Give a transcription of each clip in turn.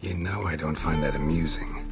You know I don't find that amusing.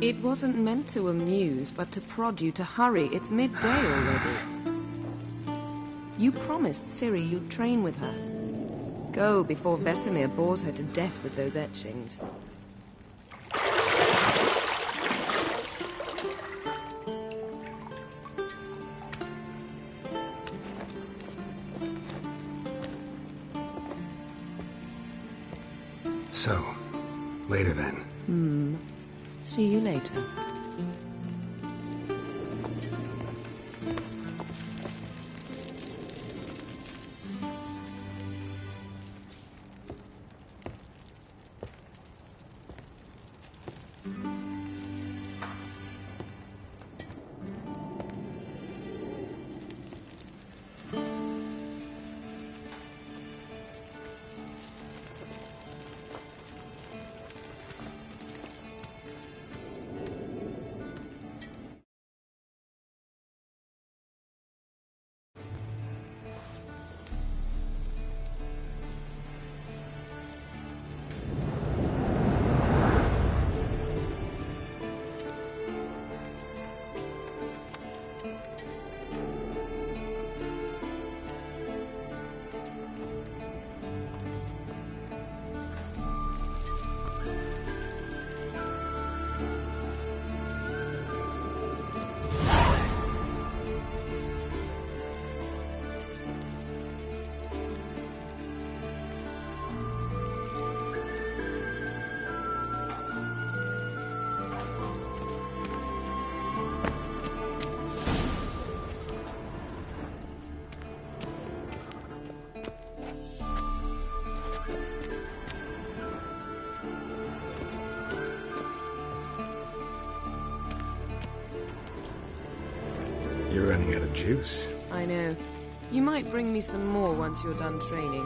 It wasn't meant to amuse, but to prod you to hurry. It's midday already. You promised Ciri you'd train with her. Go before Vesemir bores her to death with those etchings. So, later then. See you later. You're running out of juice. I know. You might bring me some more once you're done training.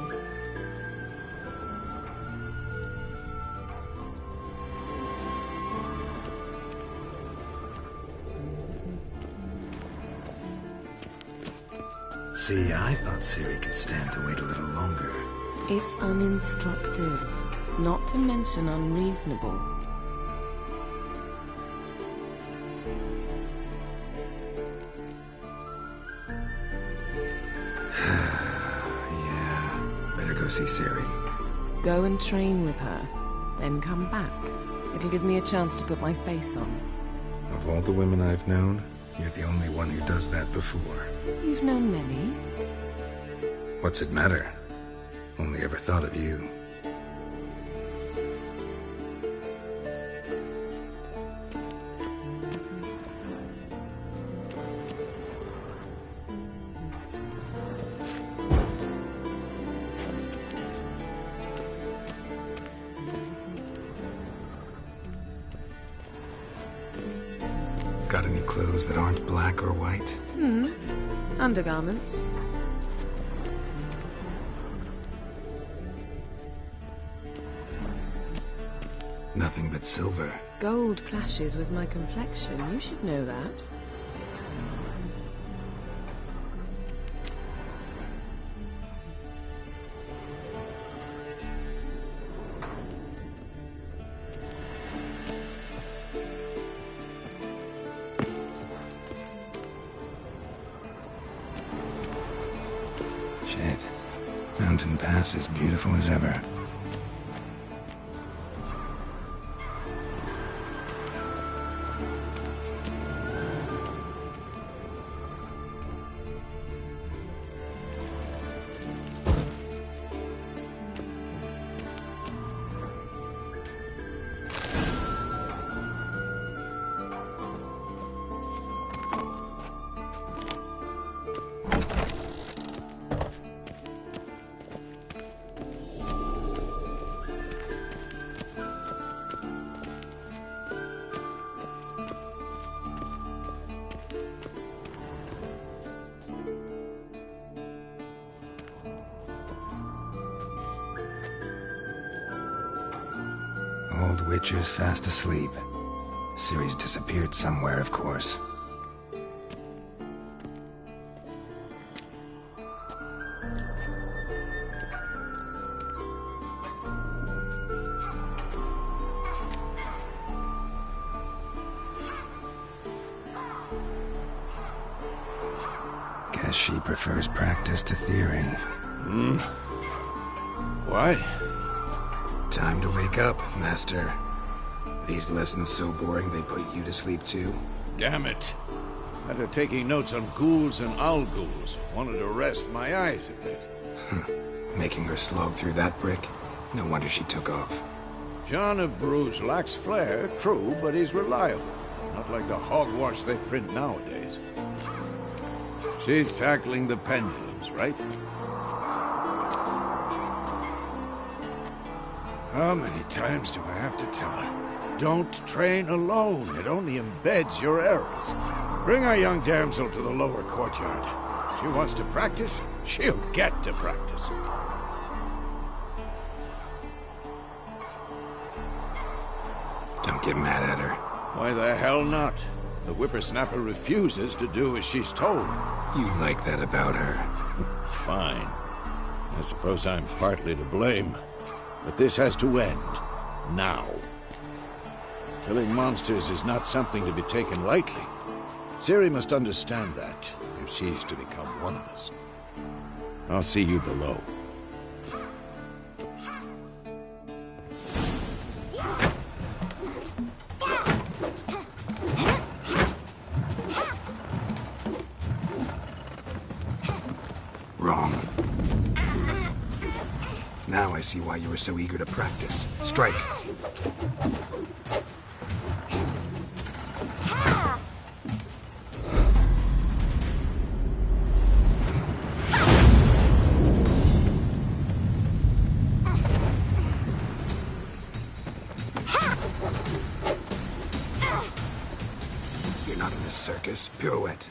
See, I thought Ciri could stand to wait a little longer. It's uninstructive, not to mention unreasonable. Go see Ciri. Go and train with her, then come back. It'll give me a chance to put my face on. Of all the women I've known, you're the only one who does that before. You've known many. What's it matter? Only ever thought of you. Got any clothes that aren't black or white? Undergarments. Nothing but silver. Gold clashes with my complexion. You should know that. Shit. Mountain Pass is beautiful as ever. Old Witcher's fast asleep. Ciri's disappeared somewhere, of course. Guess she prefers practice to theory. Why? Time to wake up, Master. These lessons so boring they put you to sleep too? Damn it. After taking notes on ghouls and ghouls, wanted to rest my eyes a bit. Making her slog through that brick? No wonder she took off. John of Bruges lacks flair, true, but he's reliable. Not like the hogwash they print nowadays. She's tackling the pendulums, right? How many times do I have to tell her? Don't train alone. It only embeds your errors. Bring our young damsel to the lower courtyard. She wants to practice, she'll get to practice. Don't get mad at her. Why the hell not? The whippersnapper refuses to do as she's told. You like that about her. Fine. I suppose I'm partly to blame. But this has to end. Now. Killing monsters is not something to be taken lightly. Ciri must understand that, if she's to become one of us. I'll see you below. Wrong. Now I see why you were so eager to practice. Strike. You're not in this circus. Pirouette.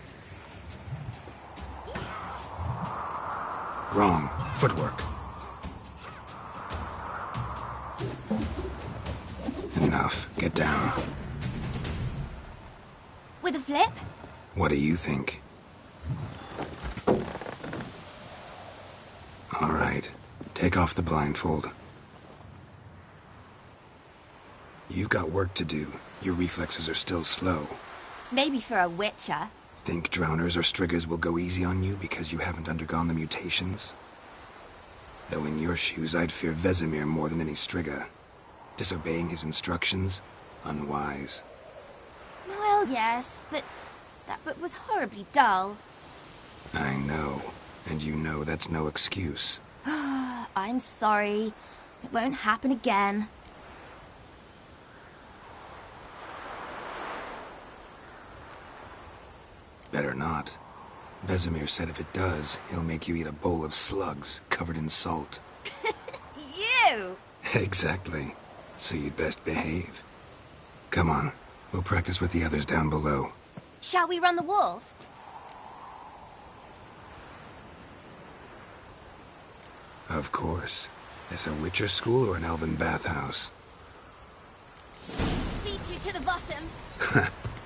Wrong. Footwork. Enough. Get down. With a flip? What do you think? All right. Take off the blindfold. You've got work to do. Your reflexes are still slow. Maybe for a witcher. Think drowners or striggers will go easy on you because you haven't undergone the mutations? Though in your shoes, I'd fear Vesemir more than any strigger. Disobeying his instructions? Unwise. Well, yes, but that book was horribly dull. I know. And you know that's no excuse. I'm sorry. It won't happen again. Better not. Vesemir said if it does, he'll make you eat a bowl of slugs covered in salt. You! Exactly. So you'd best behave. Come on. We'll practice with the others down below. Shall we run the walls? Of course. Is a Witcher school or an elven bathhouse? Beat you to the bottom.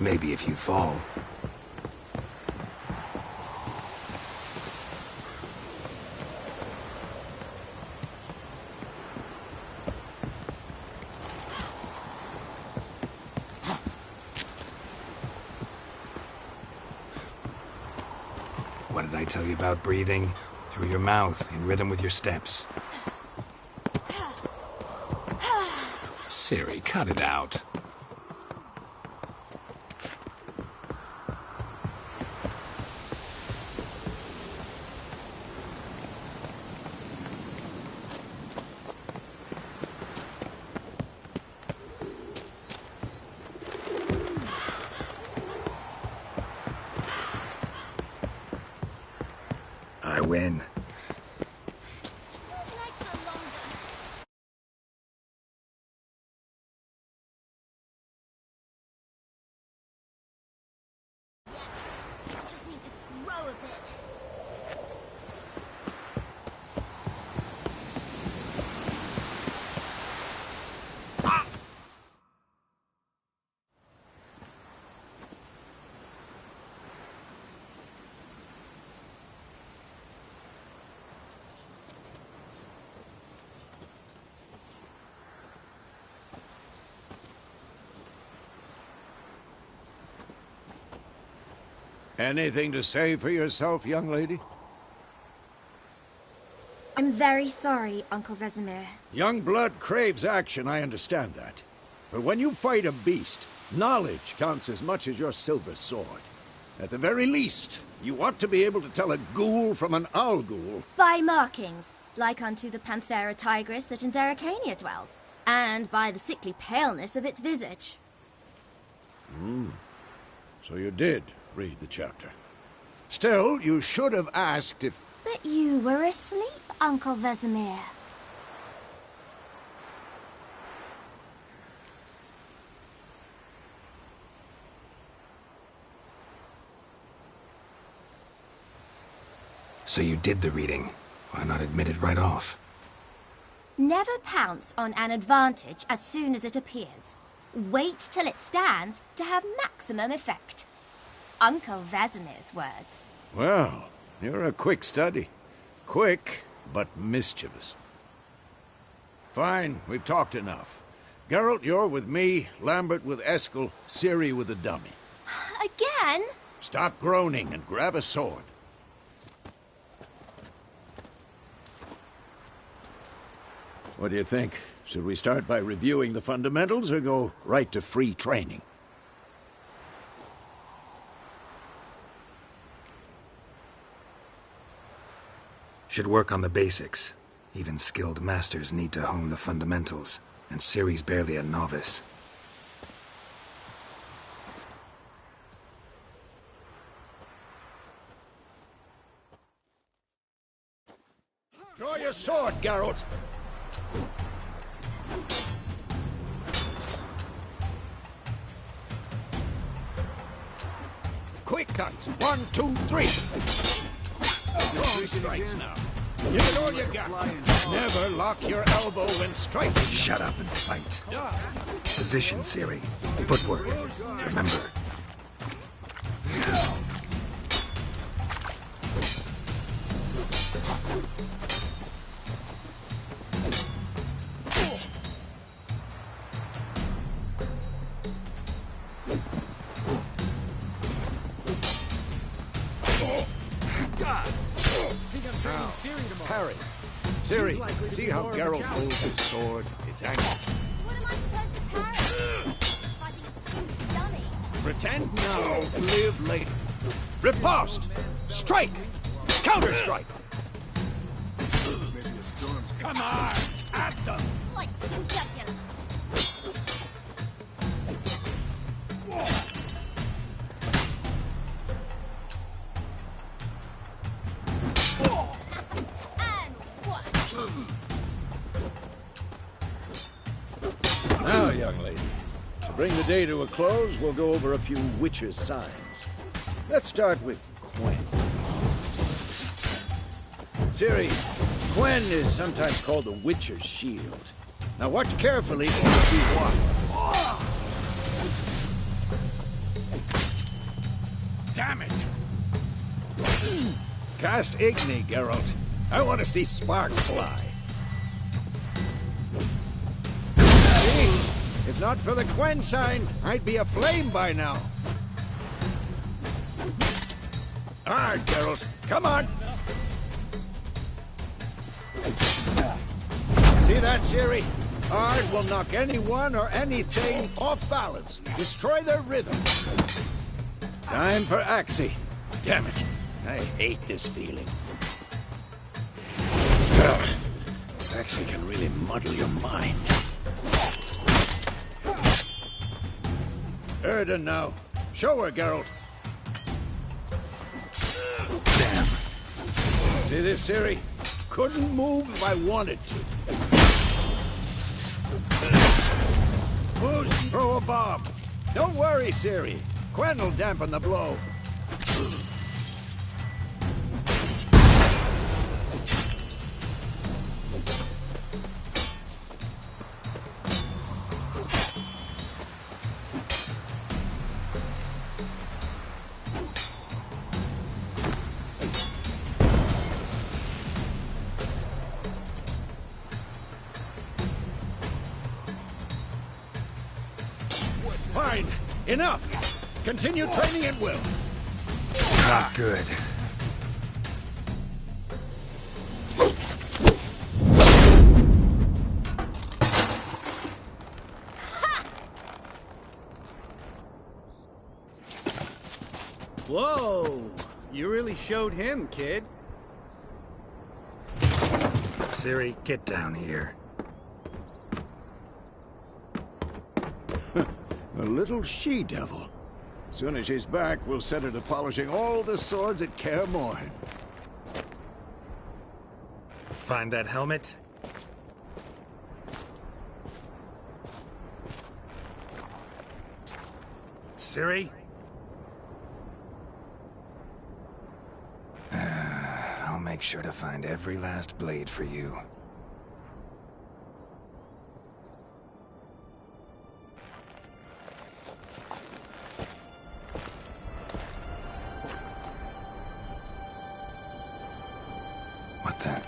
Maybe if you fall. What did I tell you about breathing? Through your mouth, in rhythm with your steps. Ciri, cut it out. I win. Just need to grow a bit. Anything to say for yourself, young lady? I'm very sorry, Uncle Vesemir. Young blood craves action, I understand that. But when you fight a beast, knowledge counts as much as your silver sword. At the very least, you ought to be able to tell a ghoul from an owl ghoul. By markings, like unto the Panthera tigris that in Zerrikania dwells, and by the sickly paleness of its visage. So you did read the chapter. Still, you should have asked if... But you were asleep, Uncle Vesemir. So you did the reading. Why not admit it right off? Never pounce on an advantage as soon as it appears. Wait till it stands to have maximum effect. Uncle Vesemir's words. Well, you're a quick study. Quick, but mischievous. Fine, we've talked enough. Geralt, you're with me, Lambert with Eskel, Ciri with the dummy. Again? Stop groaning and grab a sword. What do you think? Should we start by reviewing the fundamentals or go right to free training? Should work on the basics. Even skilled masters need to hone the fundamentals, and Ciri's barely a novice. Draw your sword, Geralt! Quick cuts! 1, 2, 3! 3 strikes now. Give it all you got. Never lock your elbow when striking. Shut up and fight. Position, Ciri. Footwork. Remember. Parry. Ciri, see how Geralt holds his sword? It's angry. What am I supposed to parry? Fighting a stupid dummy. Pretend now, live later. Riposte! Strike! Counter-strike! Come on! At them! Slice your jugular. Now, young lady, to bring the day to a close, we'll go over a few Witcher signs. Let's start with Quen. Ciri, Quen is sometimes called the Witcher's shield. Now watch carefully to see why. Damn it! Cast Igni, Geralt. I want to see sparks fly. See? If not for the Quen sign, I'd be aflame by now. All right, Geralt. Come on! See that, Ciri? Ard will knock anyone or anything off balance. Destroy their rhythm. Time for Axii. Damn it. I hate this feeling. Axii can really muddle your mind. Erden now. Show her, Geralt. Damn. See this, Ciri? Couldn't move if I wanted to. Who's throw a bomb? Don't worry, Ciri. Quen will dampen the blow. Fine. Enough. Continue training at will. Not good. Whoa! You really showed him, kid. Ciri, get down here. A little she-devil. Soon as she's back, we'll set her to polishing all the swords at KAER MORHEN. Find that helmet? Ciri? I'll make sure to find every last blade for you. What the?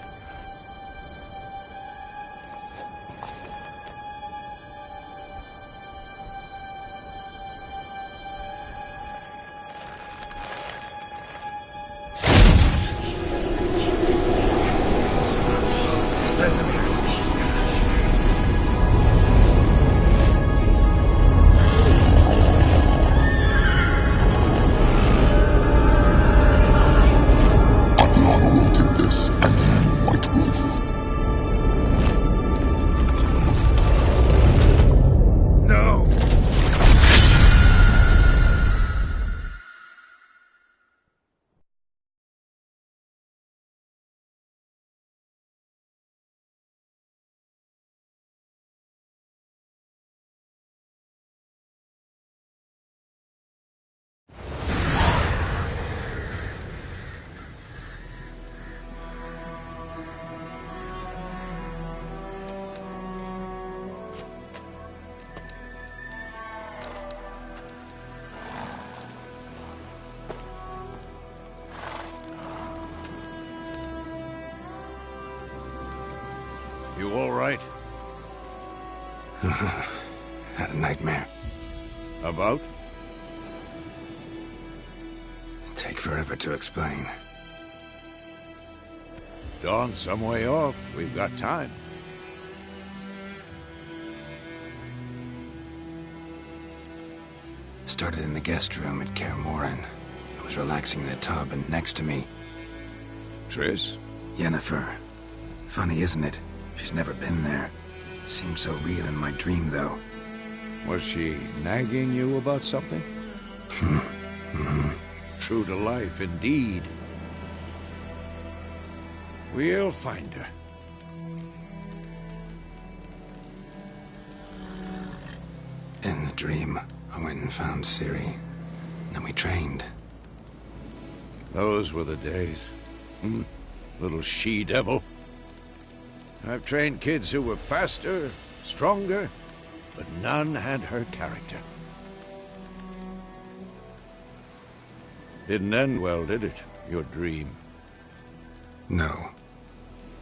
Vesemir. I've long awaited this, and you, White Wolf. No! You all right? Had a nightmare. About? Take forever to explain. Dawn's some way off. We've got time. Started in the guest room at KAER MORHEN. I was relaxing in a tub, and next to me, Triss? Yennefer. Funny, isn't it? She's never been there. Seemed so real in my dream, though. Was she nagging you about something? True to life, indeed. We'll find her. In the dream, I went and found Ciri. Then we trained. Those were the days. Little she-devil. I've trained kids who were faster, stronger, but none had her character. Didn't end well, did it? Your dream? No.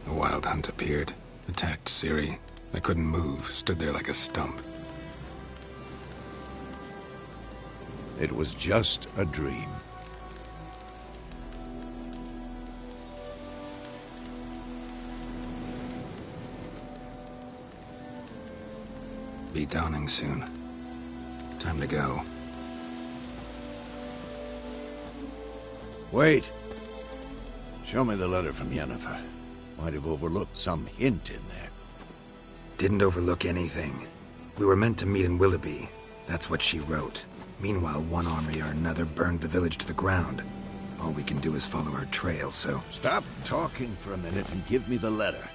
A wild hunt appeared, attacked Ciri. I couldn't move, stood there like a stump. It was just a dream. Be dawning soon. Time to go. Wait. Show me the letter from Yennefer. Might have overlooked some hint in there. Didn't overlook anything. We were meant to meet in Willoughby. That's what she wrote. Meanwhile, one army or another burned the village to the ground. All we can do is follow our trail, so... Stop talking for a minute and give me the letter.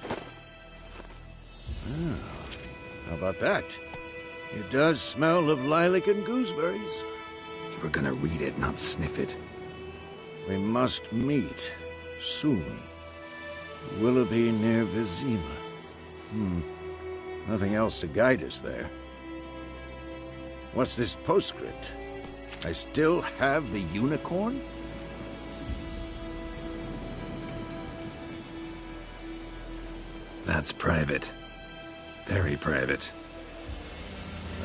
How about that? It does smell of lilac and gooseberries. You were gonna read it, not sniff it. We must meet. Soon. Willoughby near Vizima. Nothing else to guide us there. What's this postscript? I still have the unicorn? That's private. Very private.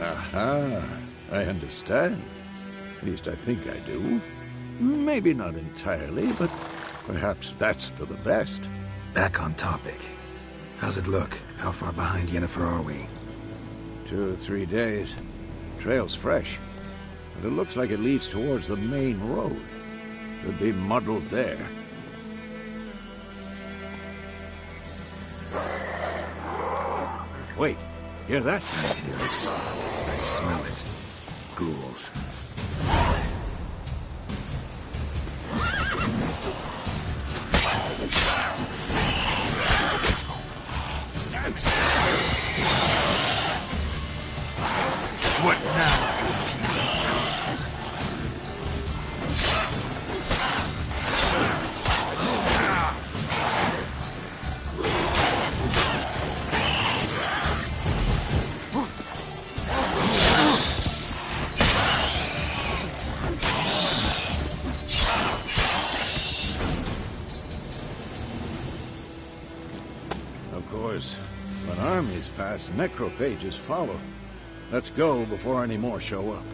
Aha, I understand. At least I think I do. Maybe not entirely, but perhaps that's for the best. Back on topic. How's it look? How far behind Yennefer are we? 2 or 3 days. Trail's fresh, but it looks like it leads towards the main road. Could be muddled there. Wait, hear that? I hear it. I smell it. Ghouls. What now? Of course, when armies pass, necrophages follow. Let's go before any more show up.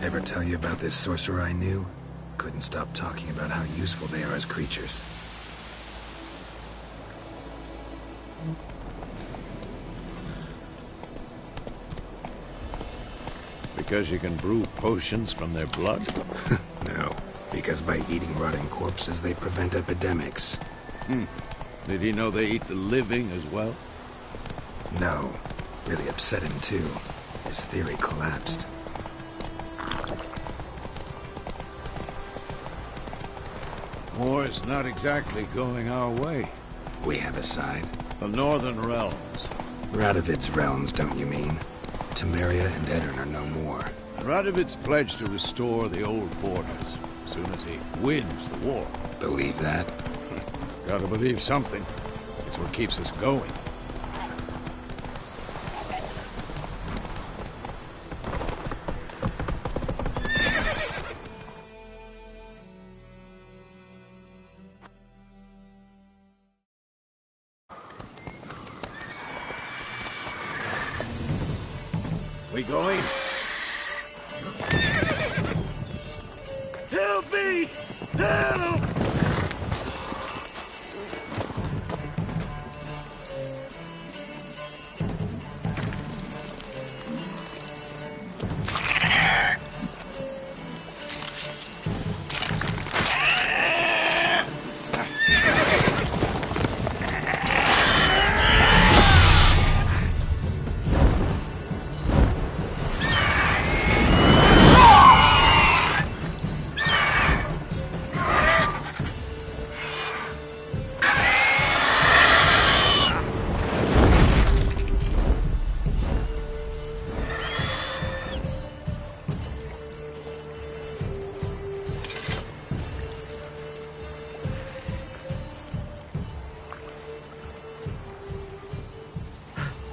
Ever tell you about this sorcerer I knew? Couldn't stop talking about how useful they are as creatures. Because you can brew potions from their blood? No, because by eating rotting corpses, they prevent epidemics. Did he know they eat the living as well? No, really upset him too. His theory collapsed. War's not exactly going our way. We have a side. The Northern Realms. Radovid's realms, don't you mean? Temeria and Edirn are no more. Radovid's pledged to restore the old borders as soon as he wins the war. Believe that? Gotta believe something. It's what keeps us going. We going? Help me! Help!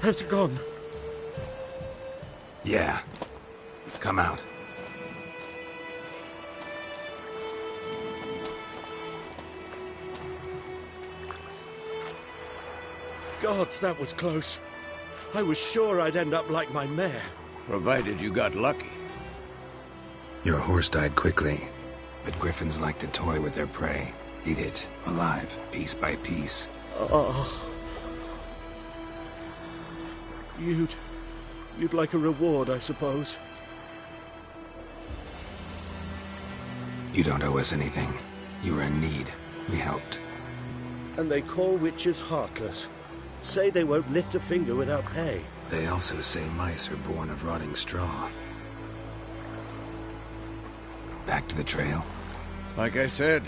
Has it gone? Yeah. Come out. Gods, that was close. I was sure I'd end up like my mare. Provided you got lucky. Your horse died quickly, but griffins like to toy with their prey. Eat it, alive, piece by piece. You'd like a reward, I suppose. You don't owe us anything. You were in need. We helped. And they call witches heartless. Say they won't lift a finger without pay. They also say mice are born of rotting straw. Back to the trail? Like I said,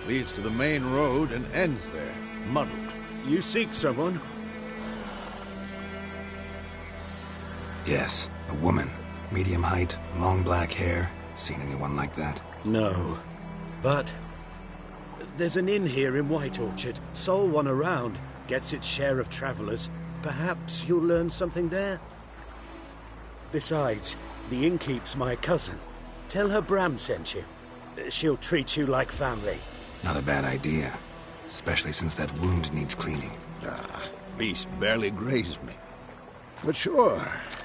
leads to the main road and ends there, muddled. You seek someone? Yes, a woman. Medium height, long black hair. Seen anyone like that? No. But there's an inn here in White Orchard. Sole one around. Gets its share of travelers. Perhaps you'll learn something there? Besides, the innkeep's my cousin. Tell her Bram sent you. She'll treat you like family. Not a bad idea. Especially since that wound needs cleaning. Beast barely grazed me. But sure,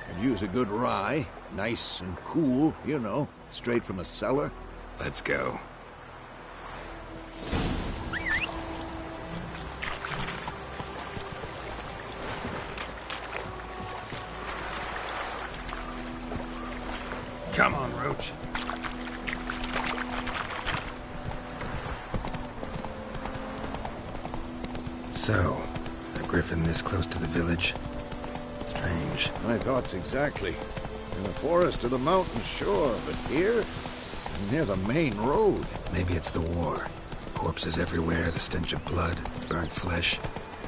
could use a good rye. Nice and cool, you know, straight from a cellar. Let's go. Come on, Roach. So, a griffin this close to the village? Strange. My thoughts exactly. In the forest or the mountain, sure, but here? Near the main road. Maybe it's the war. Corpses everywhere, the stench of blood, burnt flesh.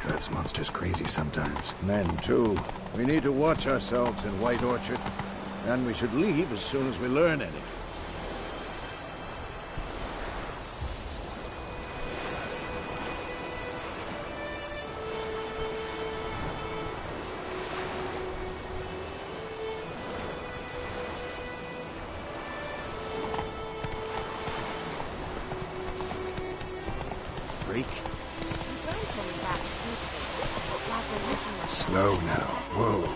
Drives monsters crazy sometimes. Men, too. We need to watch ourselves in White Orchard. And we should leave as soon as we learn anything. Freak. Slow now. Whoa.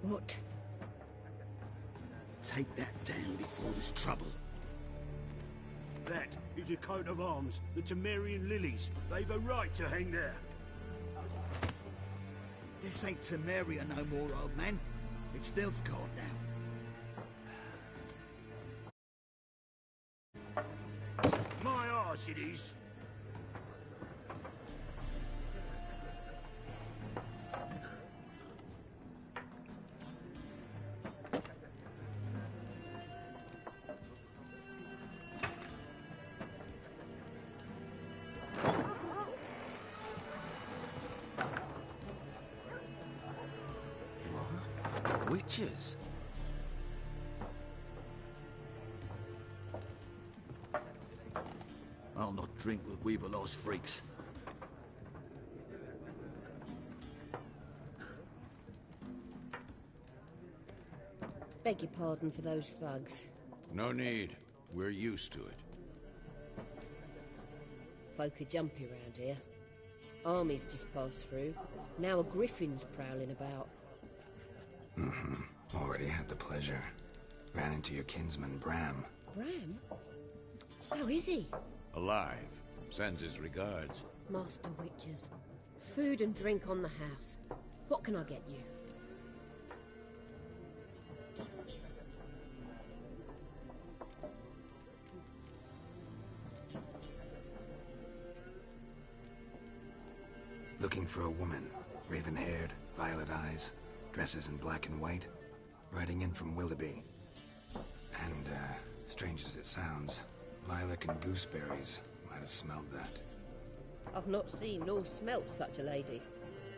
What? Take that down before there's trouble. That is a coat of arms, the Temerian lilies. They've a right to hang there. This ain't Temeria no more, old man. It's Nilfgaard now. My arse it is. Witches? I'll not drink with Weaverlaw's freaks. Beg your pardon for those thugs. No need. We're used to it. Folk are jumpy around here. Armies just passed through. Now a griffin's prowling about. Already had the pleasure. Ran into your kinsman, Bram. Bram? How is he? Alive. Sends his regards. Master Witches. Food and drink on the house. What can I get you? Looking for a woman. Raven-haired, violet eyes, dresses in black and white. Riding in from Willoughby. And, strange as it sounds, Lilac and Gooseberries might have smelled that. I've not seen nor smelt such a lady.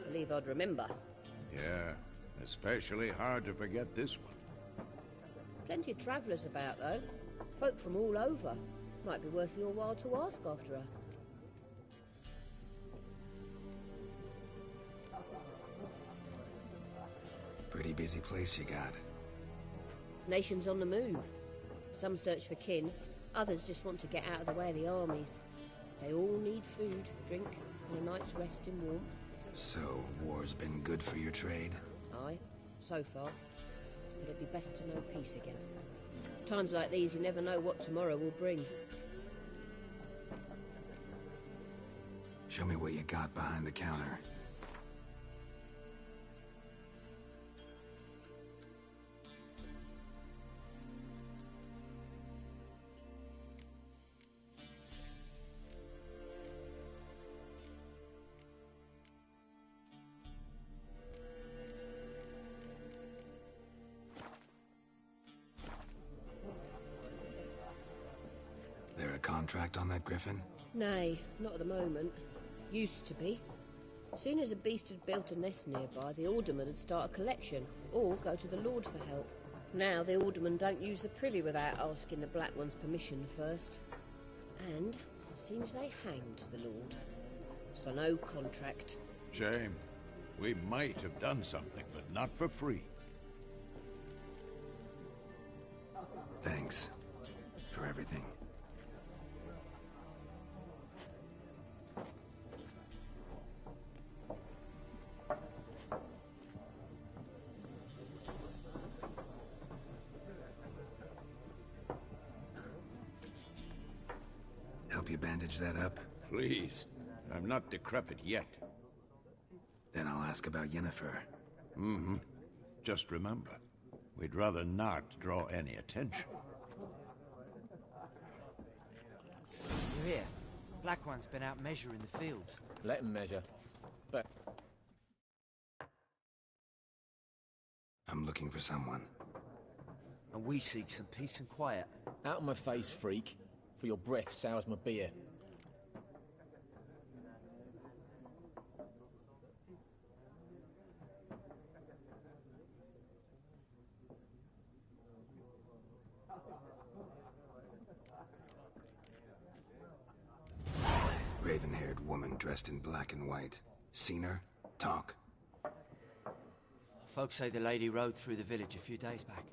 Believe I'd remember. Yeah, especially hard to forget this one. Plenty of travellers about, though. Folk from all over. Might be worth your while to ask after her. Pretty busy place you got. Nations on the move. Some search for kin, others just want to get out of the way of the armies. They all need food, drink, and a night's rest in warmth. So, war's been good for your trade? Aye, so far. But it'd be best to know peace again. Times like these, you never know what tomorrow will bring. Show me what you got behind the counter. There a contract on that griffin? Nay, not at the moment. Used to be. Soon as a beast had built a nest nearby, the alderman would start a collection, or go to the Lord for help. Now the alderman don't use the privy without asking the Black One's permission first. And it seems they hanged the Lord. So no contract. Shame. We might have done something, but not for free. Thanks for everything. Help you bandage that up? Please. I'm not decrepit yet. Then I'll ask about Yennefer. Mm-hmm. Just remember, we'd rather not draw any attention. You hear? Black One's been out measuring the fields. Let him measure. But I'm looking for someone. And we seek some peace and quiet. Out of my face, freak. For your breath sours my beer. Raven-haired woman dressed in black and white. Seen her? Talk. Folks say the lady rode through the village a few days back.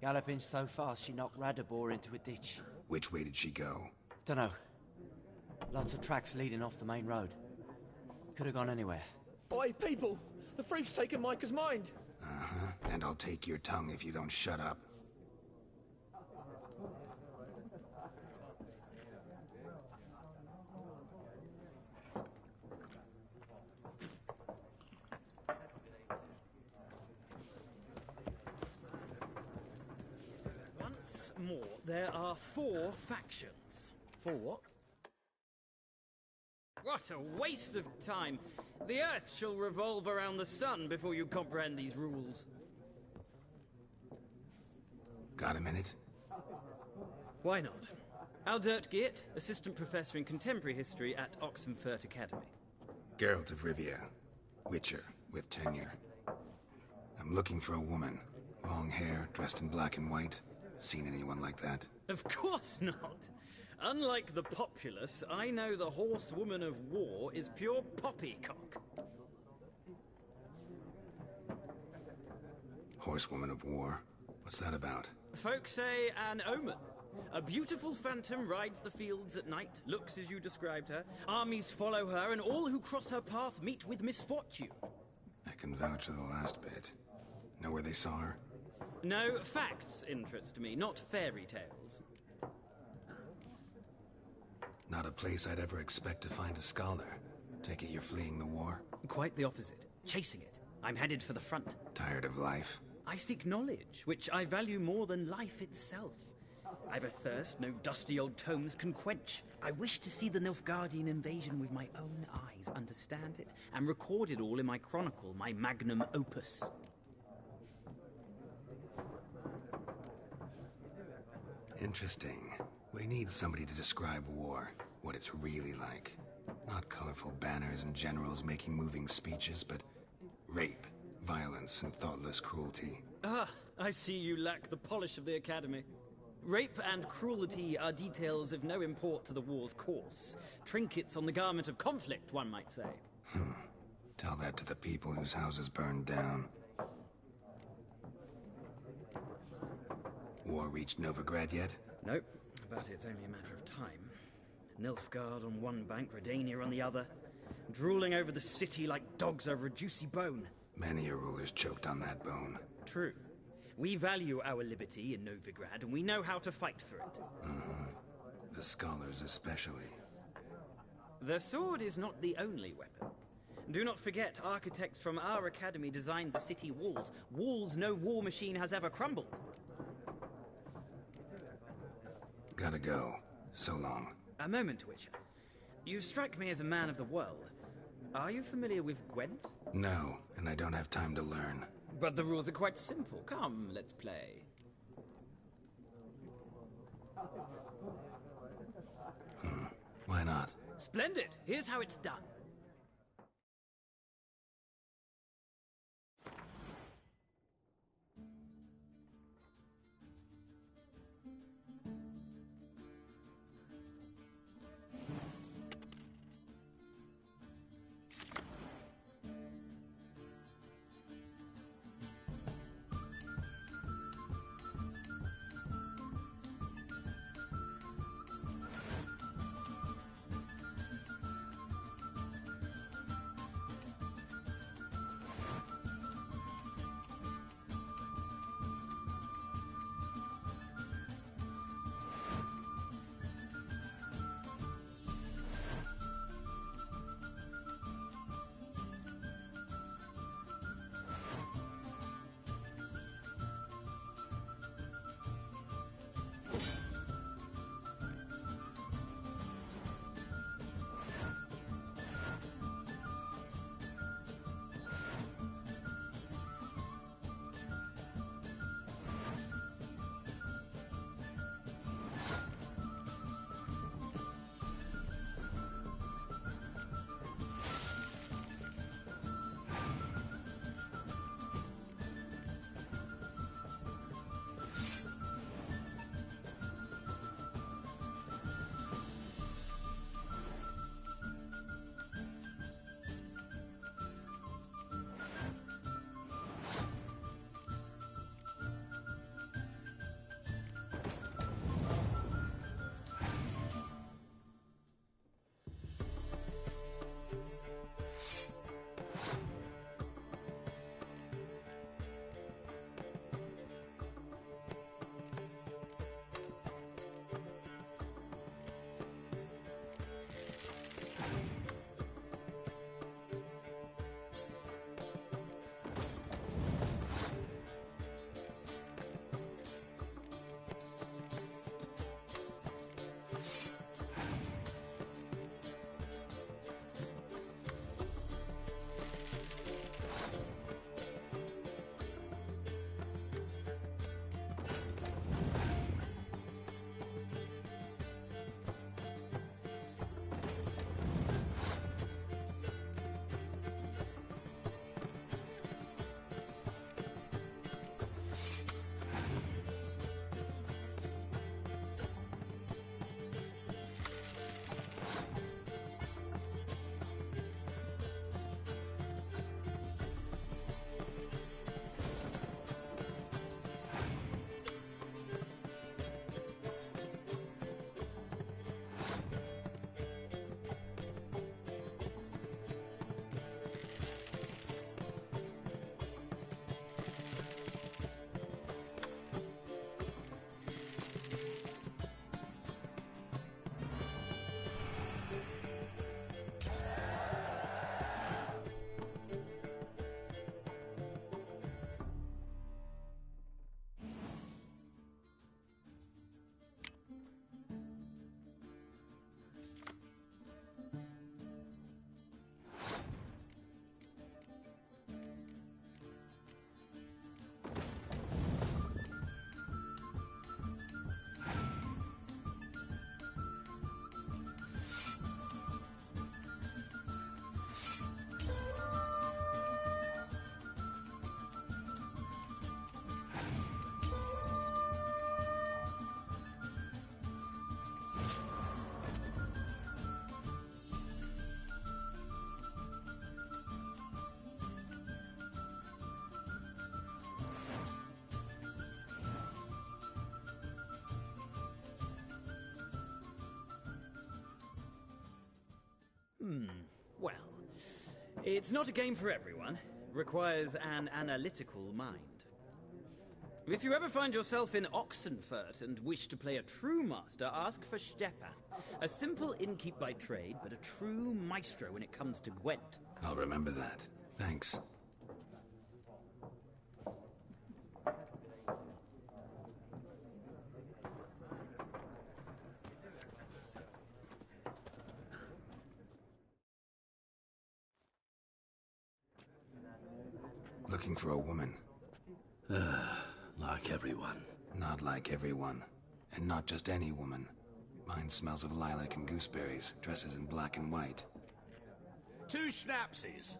Galloping so fast she knocked Radabor into a ditch. Which way did she go? Dunno. Lots of tracks leading off the main road. Could have gone anywhere. Oi, people! The freak's taken Micah's mind! Uh-huh. And I'll take your tongue if you don't shut up. Once more, there are 4 factions. 4 what? What a waste of time! The Earth shall revolve around the sun before you comprehend these rules. Got a minute? Why not? Aldert Geert, Assistant Professor in Contemporary History at Oxenfurt Academy. Geralt of Rivia. Witcher, with tenure. I'm looking for a woman. Long hair, dressed in black and white. Seen anyone like that? Of course not! Unlike the populace, I know the horsewoman of war is pure poppycock. Horsewoman of war? What's that about? Folk say an omen. A beautiful phantom rides the fields at night, looks as you described her. Armies follow her, and all who cross her path meet with misfortune. I can vouch for the last bit. Know where they saw her? No, facts interest me, not fairy tales. Not a place I'd ever expect to find a scholar. Take it you're fleeing the war? Quite the opposite. Chasing it. I'm headed for the front. Tired of life? I seek knowledge, which I value more than life itself. I've a thirst no dusty old tomes can quench. I wish to see the Nilfgaardian invasion with my own eyes, understand it, and record it all in my chronicle, my magnum opus. Interesting. We need somebody to describe war, what it's really like. Not colorful banners and generals making moving speeches, but rape, violence, and thoughtless cruelty. Ah, I see you lack the polish of the Academy. Rape and cruelty are details of no import to the war's course. Trinkets on the garment of conflict, one might say. Tell that to the people whose houses burned down. War reached Novigrad yet? Nope, but it's only a matter of time. Nilfgaard on one bank, Redania on the other, drooling over the city like dogs over a juicy bone. Many a ruler's choked on that bone. True. We value our liberty in Novigrad, and we know how to fight for it. The scholars especially. The sword is not the only weapon. Do not forget, architects from our academy designed the city walls. Walls no war machine has ever crumbled. Gotta go. So long. A moment, Witcher. You strike me as a man of the world. Are you familiar with Gwent? No, and I don't have time to learn. But the rules are quite simple. Come, let's play. Why not? Splendid! Here's how it's done. Well, it's not a game for everyone. Requires an analytical mind. If you ever find yourself in Oxenfurt and wish to play a true master, ask for Stepan. A simple innkeep by trade, but a true maestro when it comes to Gwent. I'll remember that. Thanks. Looking for a woman. Like everyone. Not like everyone. And not just any woman. Mine smells of lilac and gooseberries, dresses in black and white. 2 schnapsies.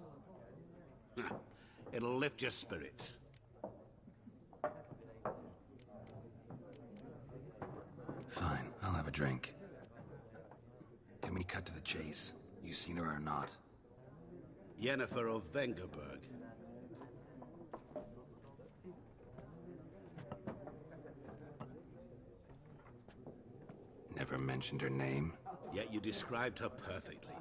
It'll lift your spirits. Fine, I'll have a drink. Can we cut to the chase? You seen her or not? Yennefer of Vengerberg. Never mentioned her name. Yet you described her perfectly.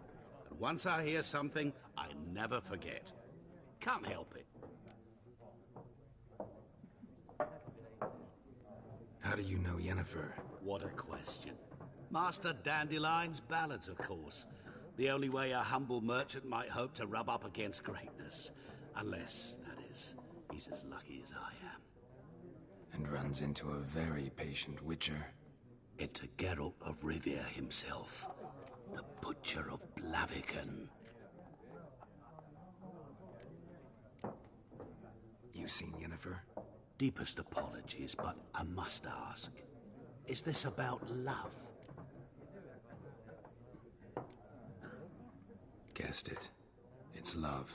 And once I hear something, I never forget. Can't help it. How do you know Yennefer? What a question. Master Dandelion's ballads, of course. The only way a humble merchant might hope to rub up against greatness. Unless, that is, he's as lucky as I am. And runs into a very patient Witcher. Into Geralt of Rivia himself. The Butcher of Blaviken. You seen Yennefer? Deepest apologies, but I must ask. Is this about love? Guessed it. It's love.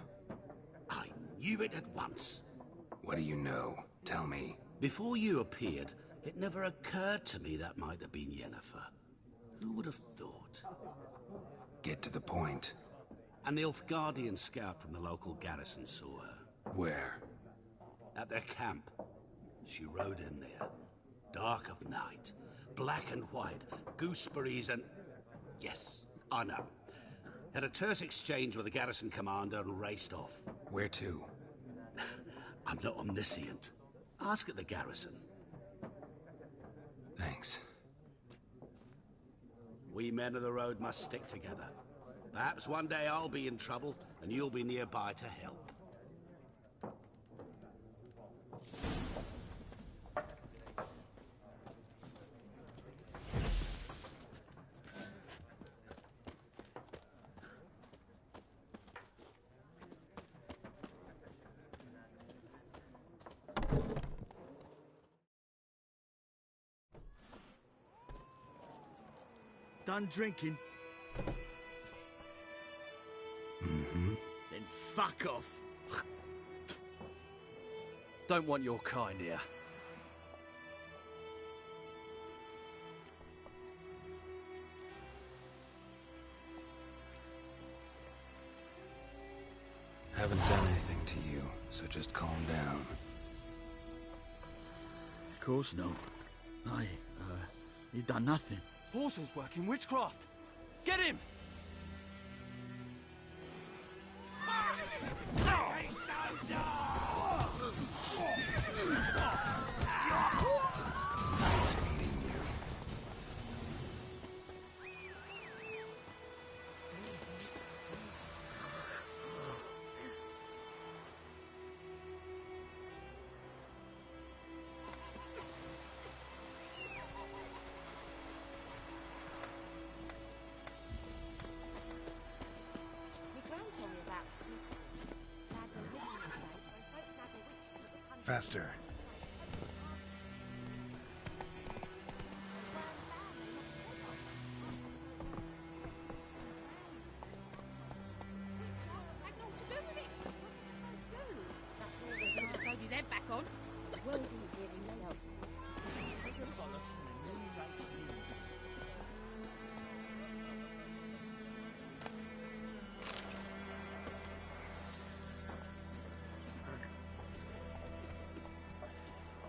I knew it at once. What do you know? Tell me. Before you appeared, it never occurred to me that might have been Yennefer. Who would have thought? Get to the point. A NILFGAARDIan scout from the local garrison saw her. Where? At their camp. She rode in there. Dark of night. Black and white. Gooseberries and... Yes, I know. Had a terse exchange with the garrison commander and raced off. Where to? I'm not omniscient. Ask at the garrison. Thanks. We men of the road must stick together. Perhaps one day I'll be in trouble and you'll be nearby to help. Done drinking? Mm-hmm. Then fuck off. Don't want your kind here. Haven't done anything to you, so just calm down. Of course not. He done nothing. Horses working witchcraft. Get him! Nice meeting you. Faster. To do with it? That's where the sewed his head back on. Well, he did himself.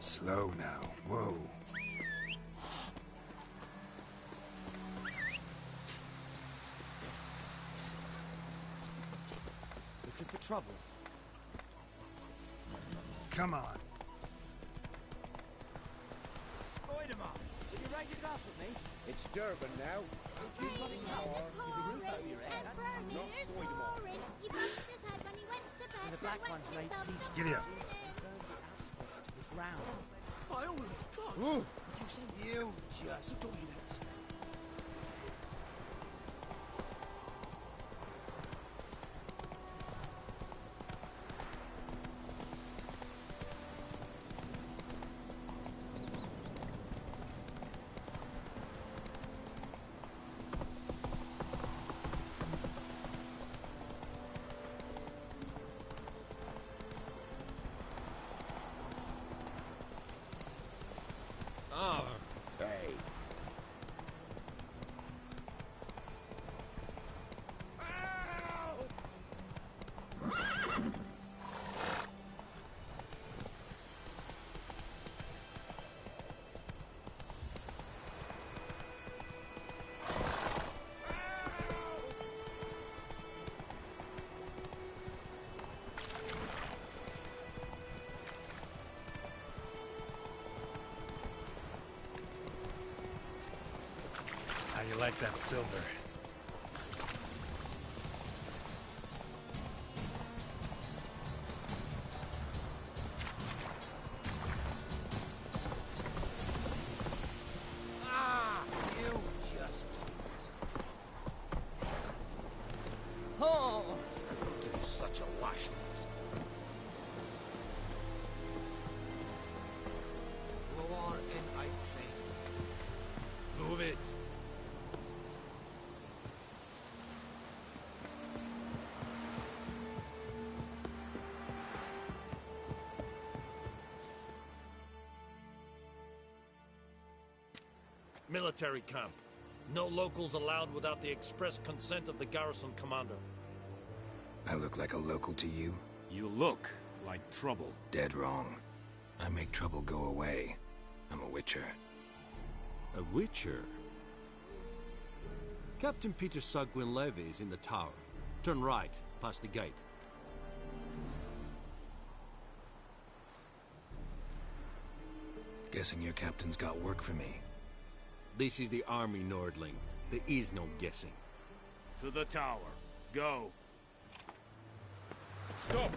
Slow now. Whoa. trouble? Come on. Voidemar, are you ready to go with me? It's Durban now. You've got it tower with a roof over your head. That's not Voidemar. And the Black Ones laid siege to Giddy up. outskirts to the ground. By all the gods! Ooh. Did you say You just do it? Oh, hey. How you like that silver? You just... Oh! There's such a wash. War in I think. Move it. Military camp. No locals allowed without the express consent of the garrison commander. I look like a local to you? You look like trouble. Dead wrong. I make trouble go away. I'm a Witcher. A Witcher? Captain Peter Sugwin Levy is in the tower. Turn right, past the gate. Guessing your captain's got work for me. This is the army, Nordling. There is no guessing. To the tower. Go. Stop!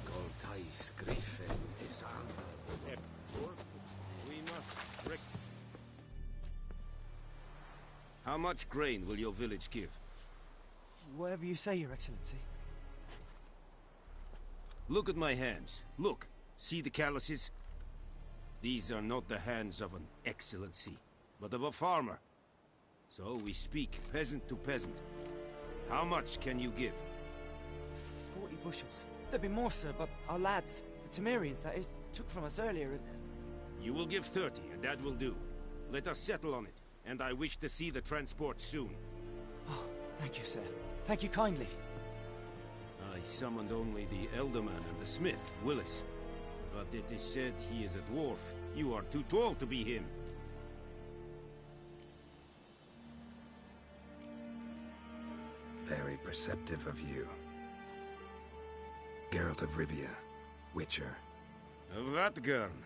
Goltais Griffin is We must break. How much grain will your village give? Whatever you say, Your Excellency. Look at my hands. Look. See the calluses? These are not the hands of an excellency, but of a farmer. So we speak peasant to peasant. How much can you give? 40 bushels. There'd be more, sir, but our lads, the Temerians, that is, took from us earlier and... You will give 30, and that will do. Let us settle on it, and I wish to see the transport soon. Oh, thank you, sir. Thank you kindly. I summoned only the Elderman and the smith, Willis. But it is said he is a dwarf. You are too tall to be him. Very perceptive of you. Geralt of Rivia, Witcher. Vatgern.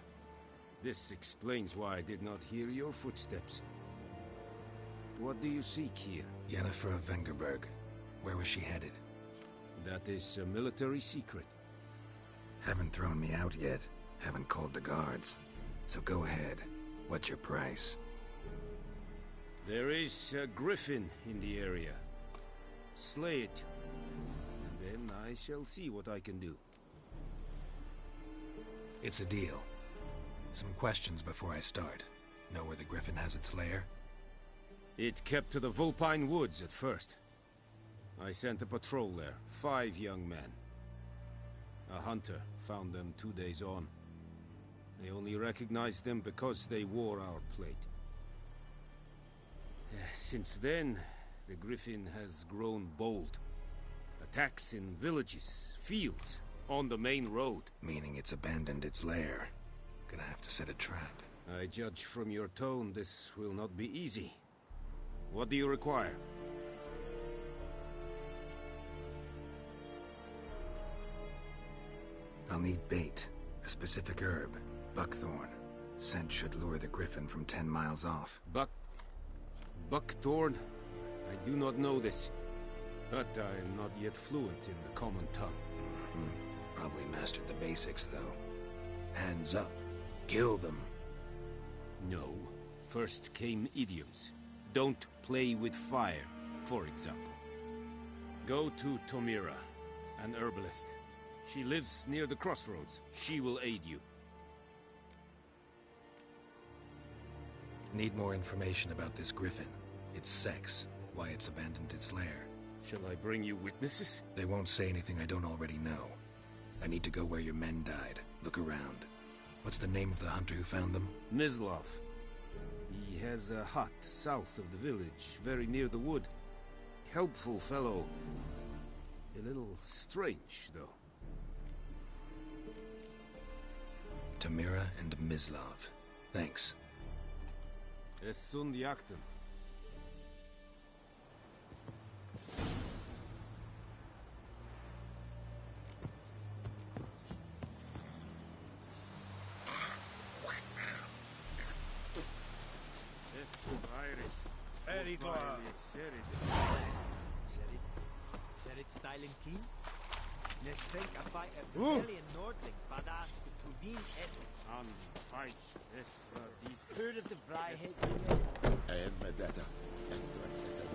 This explains why I did not hear your footsteps. What do you seek here? Yennefer of Vengerberg. Where was she headed? That is a military secret. Haven't thrown me out yet. Haven't called the guards. So go ahead. What's your price? There is a griffin in the area. Slay it. And then I shall see what I can do. It's a deal. Some questions before I start. Know where the griffin has its lair? It kept to the Vulpine Woods at first. I sent a patrol there, 5 young men. A hunter found them 2 days on. I only recognized them because they wore our plate. Since then, the griffin has grown bold. Attacks in villages, fields, on the main road. Meaning it's abandoned its lair. Gonna have to set a trap. I judge from your tone this will not be easy. What do you require? I'll need bait, a specific herb, buckthorn. Scent should lure the griffin from 10 miles off. Buckthorn? I do not know this, but I am not yet fluent in the common tongue. Probably mastered the basics, though. Hands up. Kill them. No. First came idioms. Don't play with fire, for example. Go to Tomira, an herbalist. She lives near the crossroads. She will aid you. Need more information about this griffin. Its sex, why it's abandoned its lair. Shall I bring you witnesses? They won't say anything I don't already know. I need to go where your men died. Look around. What's the name of the hunter who found them? Mislav. He has a hut south of the village, very near the wood. Helpful fellow. A little strange, though. Tomira and Mislav. Thanks. Es sunt jakten. Very good. Said it style and clean? Let's think about a rebellion Nordling, badass to Wien Essen. An fight. Es war dies. Heard of the Freiheit? I am Medetta. That's right, as I know.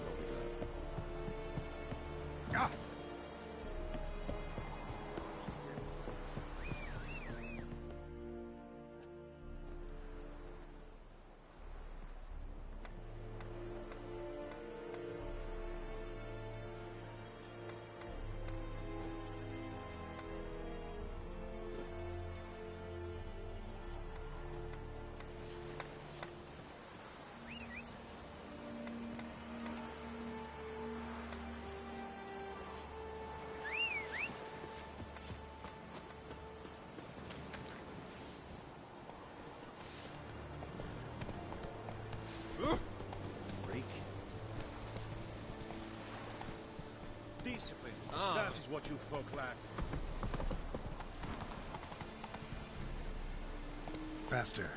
Ah! Freak. Discipline. That is what you folk lack. Faster.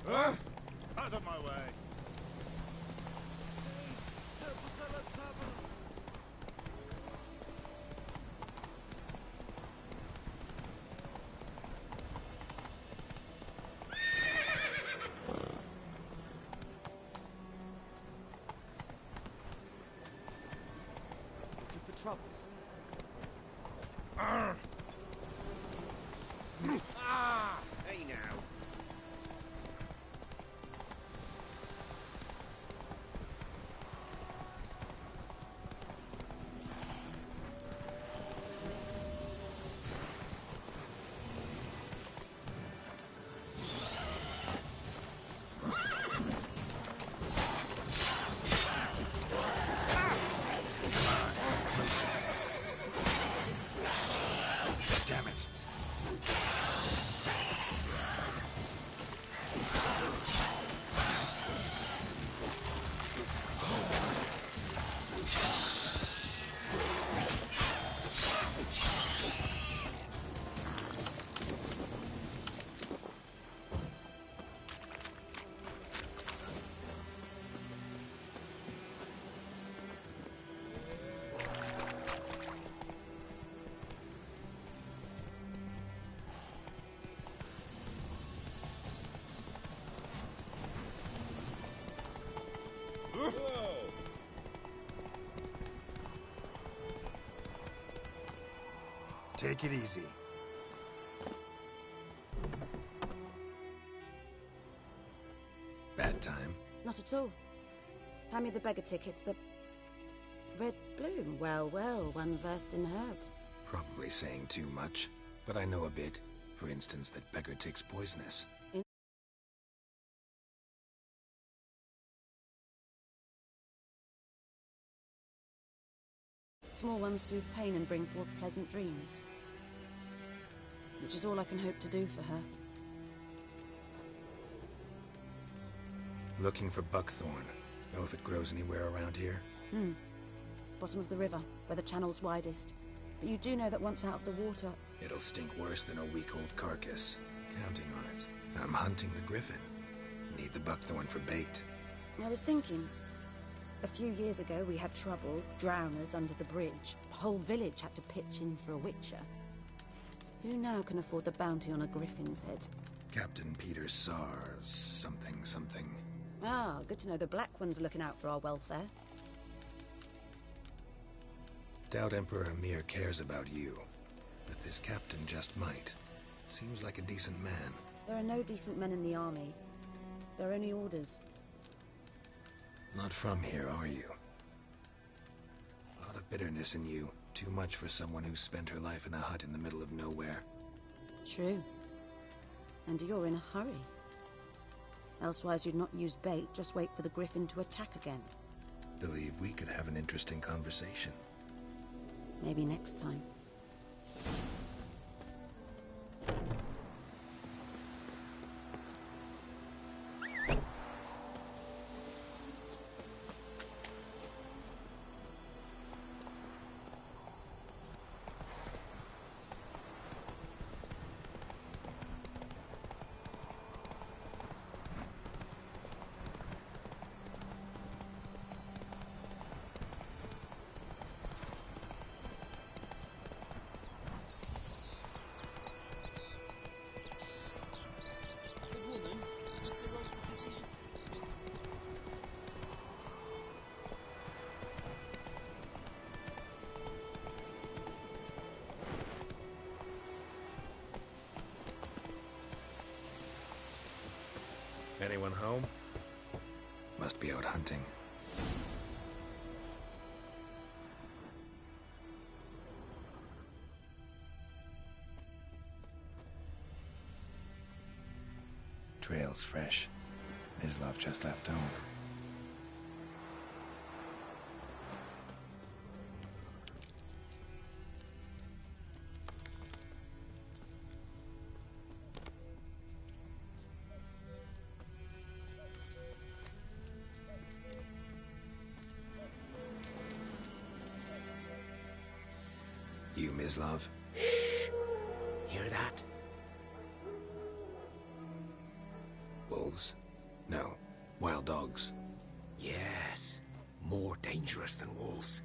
Out of my way. Looking for trouble. Hey now. Damn it. Take it easy. Bad time? Not at all. Hand me the beggar tickets, the red bloom. Well, well, one versed in herbs. Probably saying too much, but I know a bit. For instance, that beggar tick's poisonous. Small ones soothe pain and bring forth pleasant dreams. Which is all I can hope to do for her. Looking for buckthorn. Know if it grows anywhere around here? Bottom of the river, where the channel's widest. But you do know that once out of the water... It'll stink worse than a week-old carcass. Counting on it. I'm hunting the griffin. Need the buckthorn for bait. I was thinking... A few years ago we had trouble, drowners under the bridge. The whole village had to pitch in for a witcher. Who now can afford the bounty on a griffin's head? Captain Peter Sars, something. Ah, good to know the Black One's looking out for our welfare. Doubt Emperor Emir cares about you. But this captain just might. Seems like a decent man. There are no decent men in the army. There are only orders. Not from here, are you? A lot of bitterness in you. Too much for someone who spent her life in a hut in the middle of nowhere. True. And you're in a hurry. Elsewise you'd not use bait, just wait for the griffin to attack again. Believe we could have an interesting conversation. Maybe next time. Anyone home? Must be out hunting. Trail's fresh. Mislav just left home. You, Mislav? Shh! Hear that? Wolves? No. Wild dogs. Yes. More dangerous than wolves.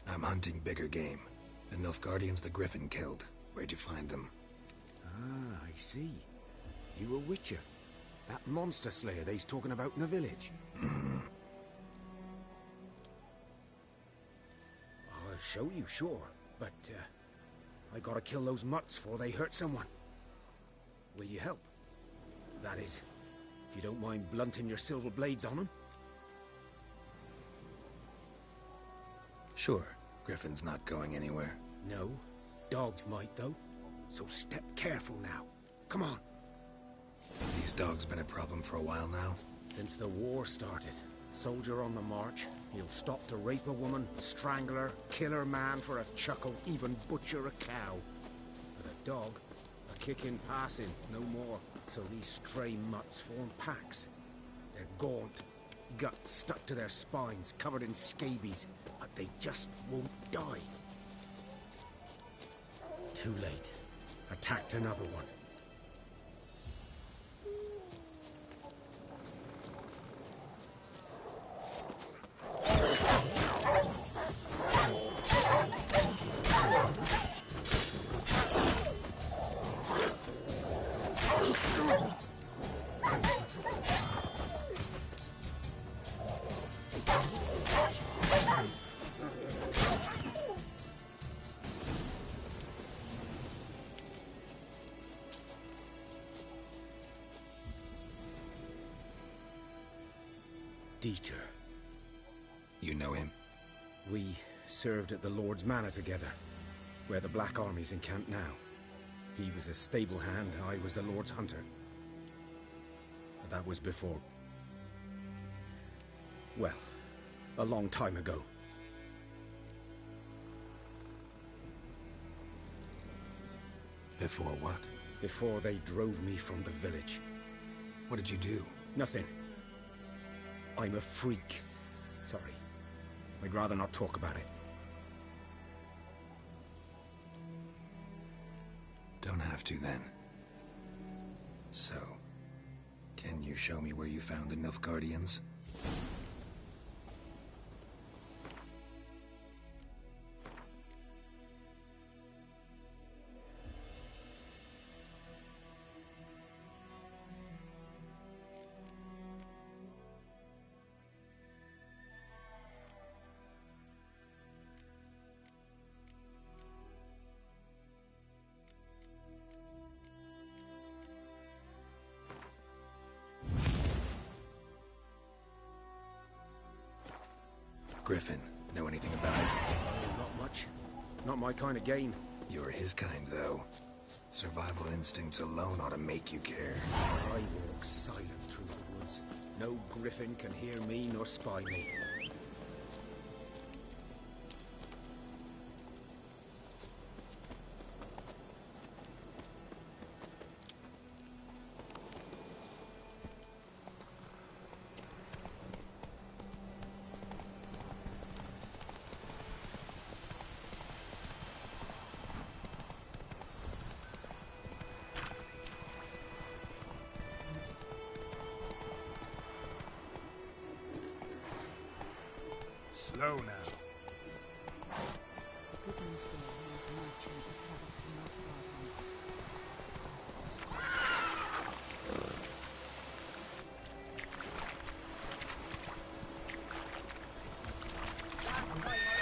I'm hunting bigger game. The NILFGAARDIAN's the griffin killed. Where'd you find them? Ah, I see. You a witcher. That monster slayer they's talking about in the village. I'll show you, sure. But, I gotta kill those mutts before they hurt someone. Will you help? That is, if you don't mind blunting your silver blades on them. Sure. Griffin's not going anywhere. No. Dogs might, though. So step careful now. Come on. These dogs been a problem for a while now? Since the war started. Soldier on the march. He'll stop to rape a woman, strangle her, kill her man for a chuckle, even butcher a cow. But a dog, a kick in passing, no more. So these stray mutts form packs. They're gaunt, guts stuck to their spines, covered in scabies, but they just won't die. Too late. Attacked another one. Dieter. You know him? We served at the Lord's Manor together, where the Black Army's encamped now. He was a stable hand, I was the Lord's hunter. But that was before... well, a long time ago. Before what? Before they drove me from the village. What did you do? Nothing. I'm a freak. Sorry. I'd rather not talk about it. Don't have to, then. So, can you show me where you found the Nilfgaardians? Griffin, know anything about it? Not much. Not my kind of game. You're his kind, though. Survival instincts alone ought to make you care. I walk silent through the woods. No griffin can hear me nor spy me. Slow now. Goodman's boy was a merchant who travelled to Nilfgaard once.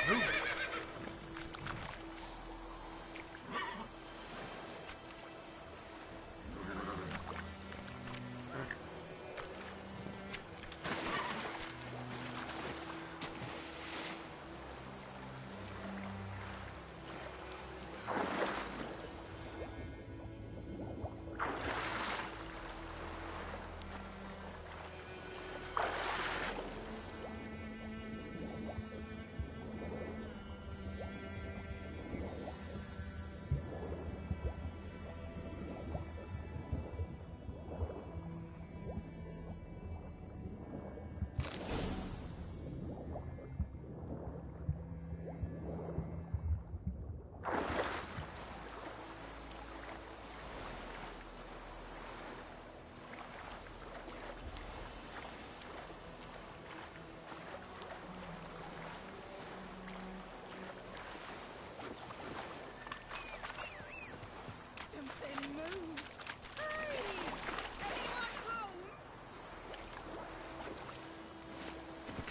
Move it!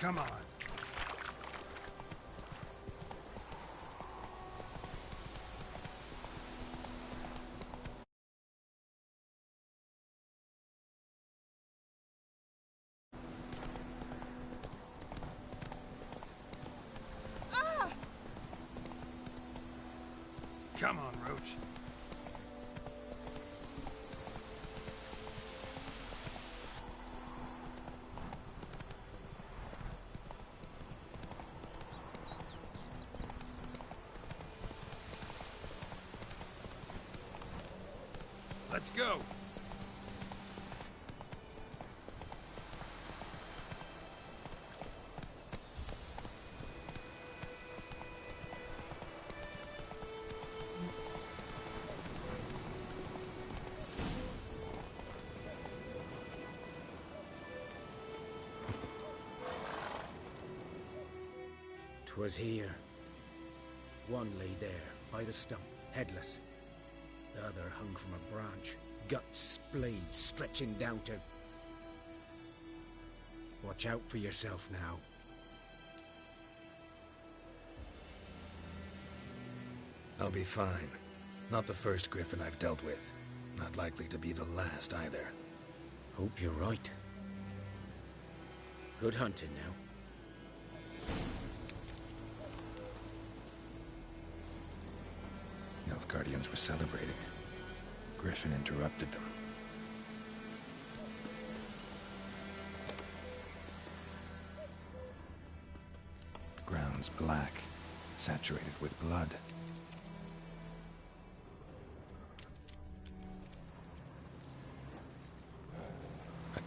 Come on. Come on, Roach. Let's go. "'Twas here. One lay there, by the stump, headless. The other hung from a branch, guts splayed, stretching down to... Watch out for yourself now." I'll be fine. Not the first griffin I've dealt with. Not likely to be the last, either. Hope you're right. Good hunting now. Nilfgaardians were celebrating. Griffin interrupted them. Ground's black, saturated with blood.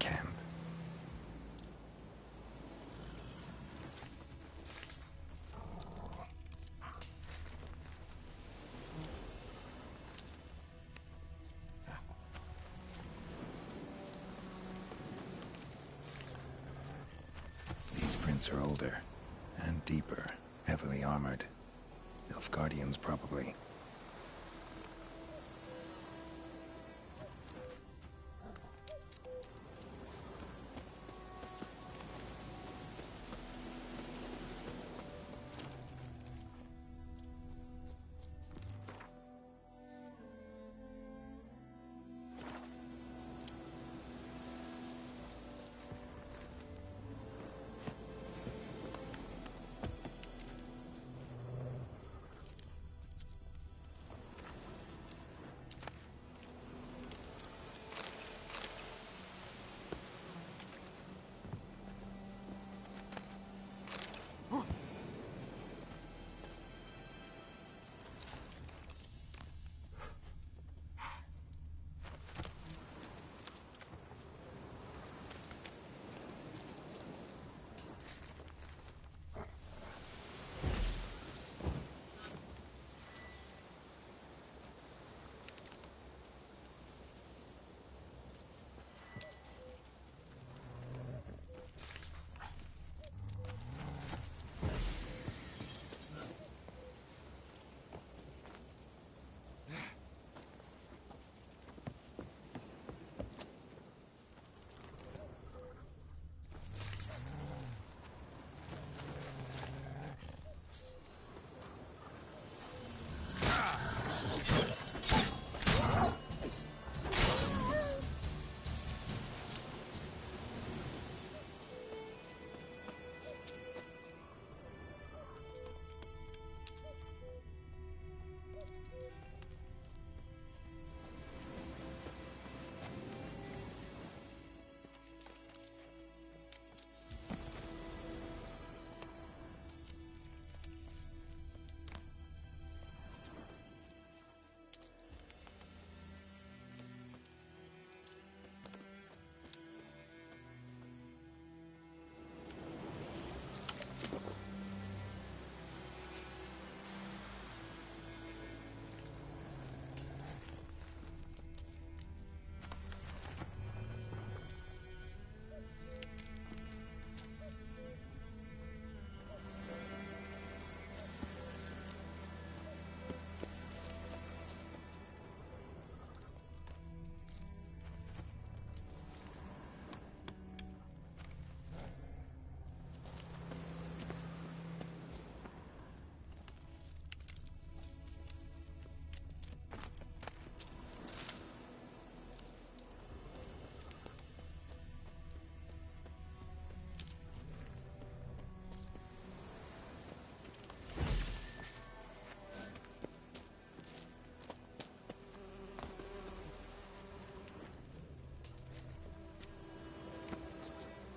camp. These prints are older and deeper, heavily armored. NILFGAARDIANs, probably.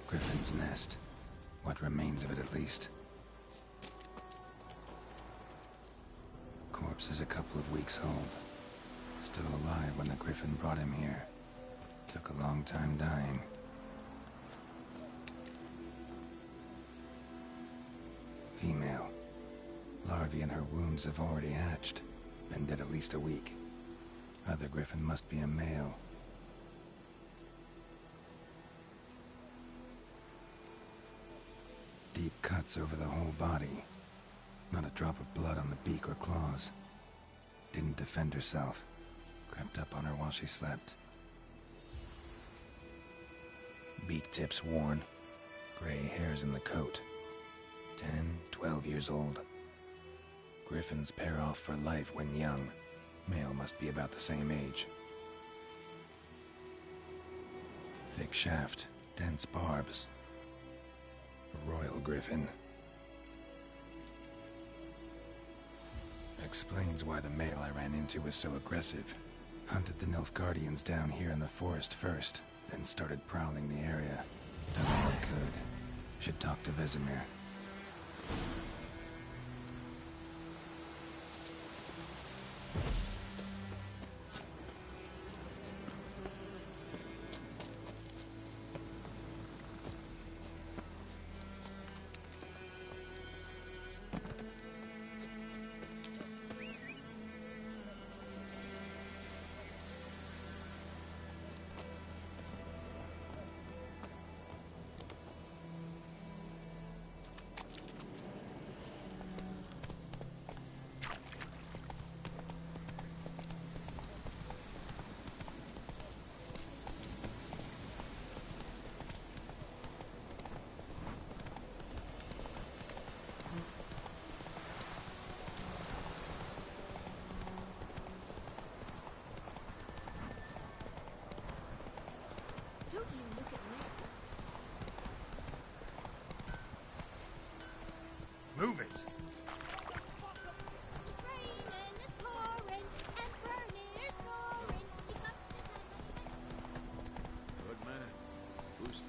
Griffin's nest. What remains of it, at least. Corpse is a couple of weeks old. Still alive when the Griffin brought him here. Took a long time dying. Female. Larvae in her wounds have already hatched. Been dead at least a week. Other Griffin must be a male. Deep cuts over the whole body. Not a drop of blood on the beak or claws. Didn't defend herself. Crept up on her while she slept. Beak tips worn. Gray hairs in the coat. 10, 12 years old. Griffins pair off for life when young. Male must be about the same age. Thick shaft, dense barbs. A royal griffin. Explains why the male I ran into was so aggressive. Hunted the NILFGAARDIANs down here in the forest first, then started prowling the area. Done all I could. Should talk to Vesemir.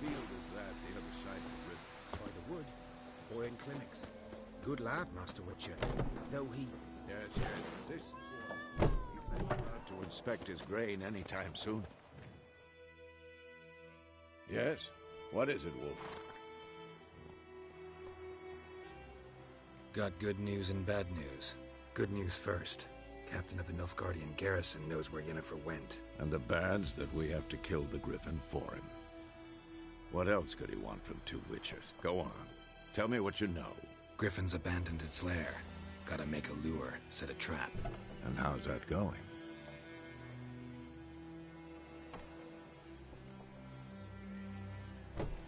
field is that, the other side of the river? By the wood. Boy in clinics. Good lad, Master Witcher. Though he... Yes, this... He's not allowed to inspect his grain anytime soon. Yes? What is it, Wolf? Got good news and bad news. Good news first. Captain of the Nilfgaardian garrison knows where Yennefer went. And the bad's that we have to kill the Griffin for him. What else could he want from two Witchers? Go on. Tell me what you know. Griffin's abandoned its lair. Gotta make a lure, set a trap. And how's that going?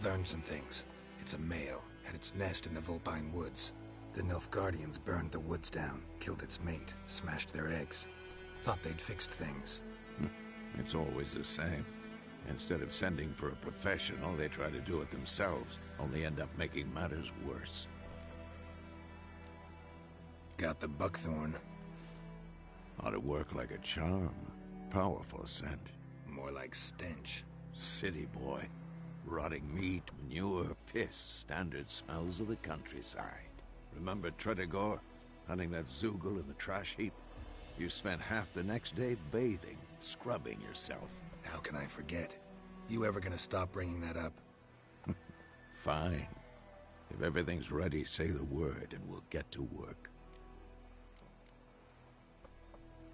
Learned some things. It's a male, had its nest in the Vulpine Woods. The Nilfgaardians burned the woods down, killed its mate, smashed their eggs. Thought they'd fixed things. It's always the same. Instead of sending for a professional, they try to do it themselves, only end up making matters worse. Got the buckthorn. Ought to work like a charm. Powerful scent. More like stench. City boy. Rotting meat, manure, piss, standard smells of the countryside. Remember Tretogor? Hunting that Zoogle in the trash heap? You spent half the next day bathing, scrubbing yourself. How can I forget? You ever gonna stop bringing that up? Fine. If everything's ready, say the word and we'll get to work.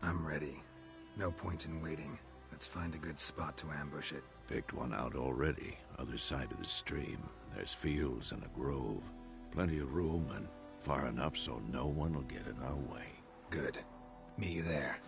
I'm ready. No point in waiting. Let's find a good spot to ambush it. Picked one out already. Other side of the stream. There's fields and a grove. Plenty of room and far enough so no one will get in our way. Good. Meet you there.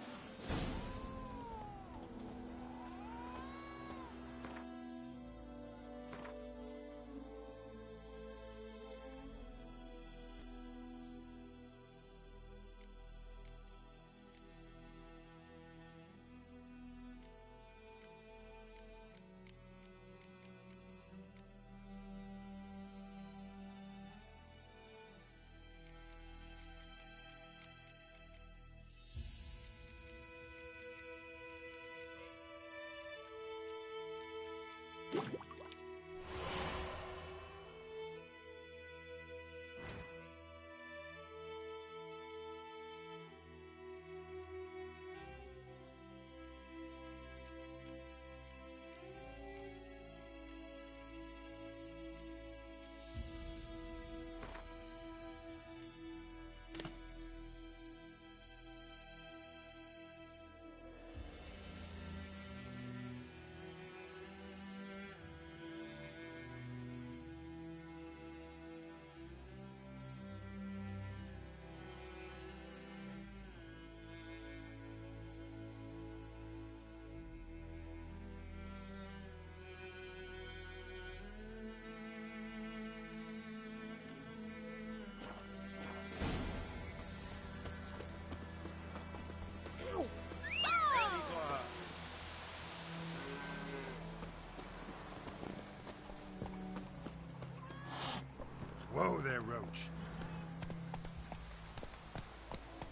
Whoa there, Roach.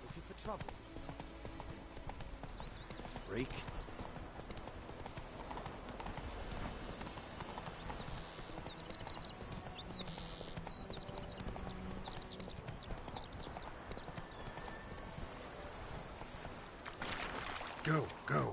Looking for trouble? Freak. Go, go.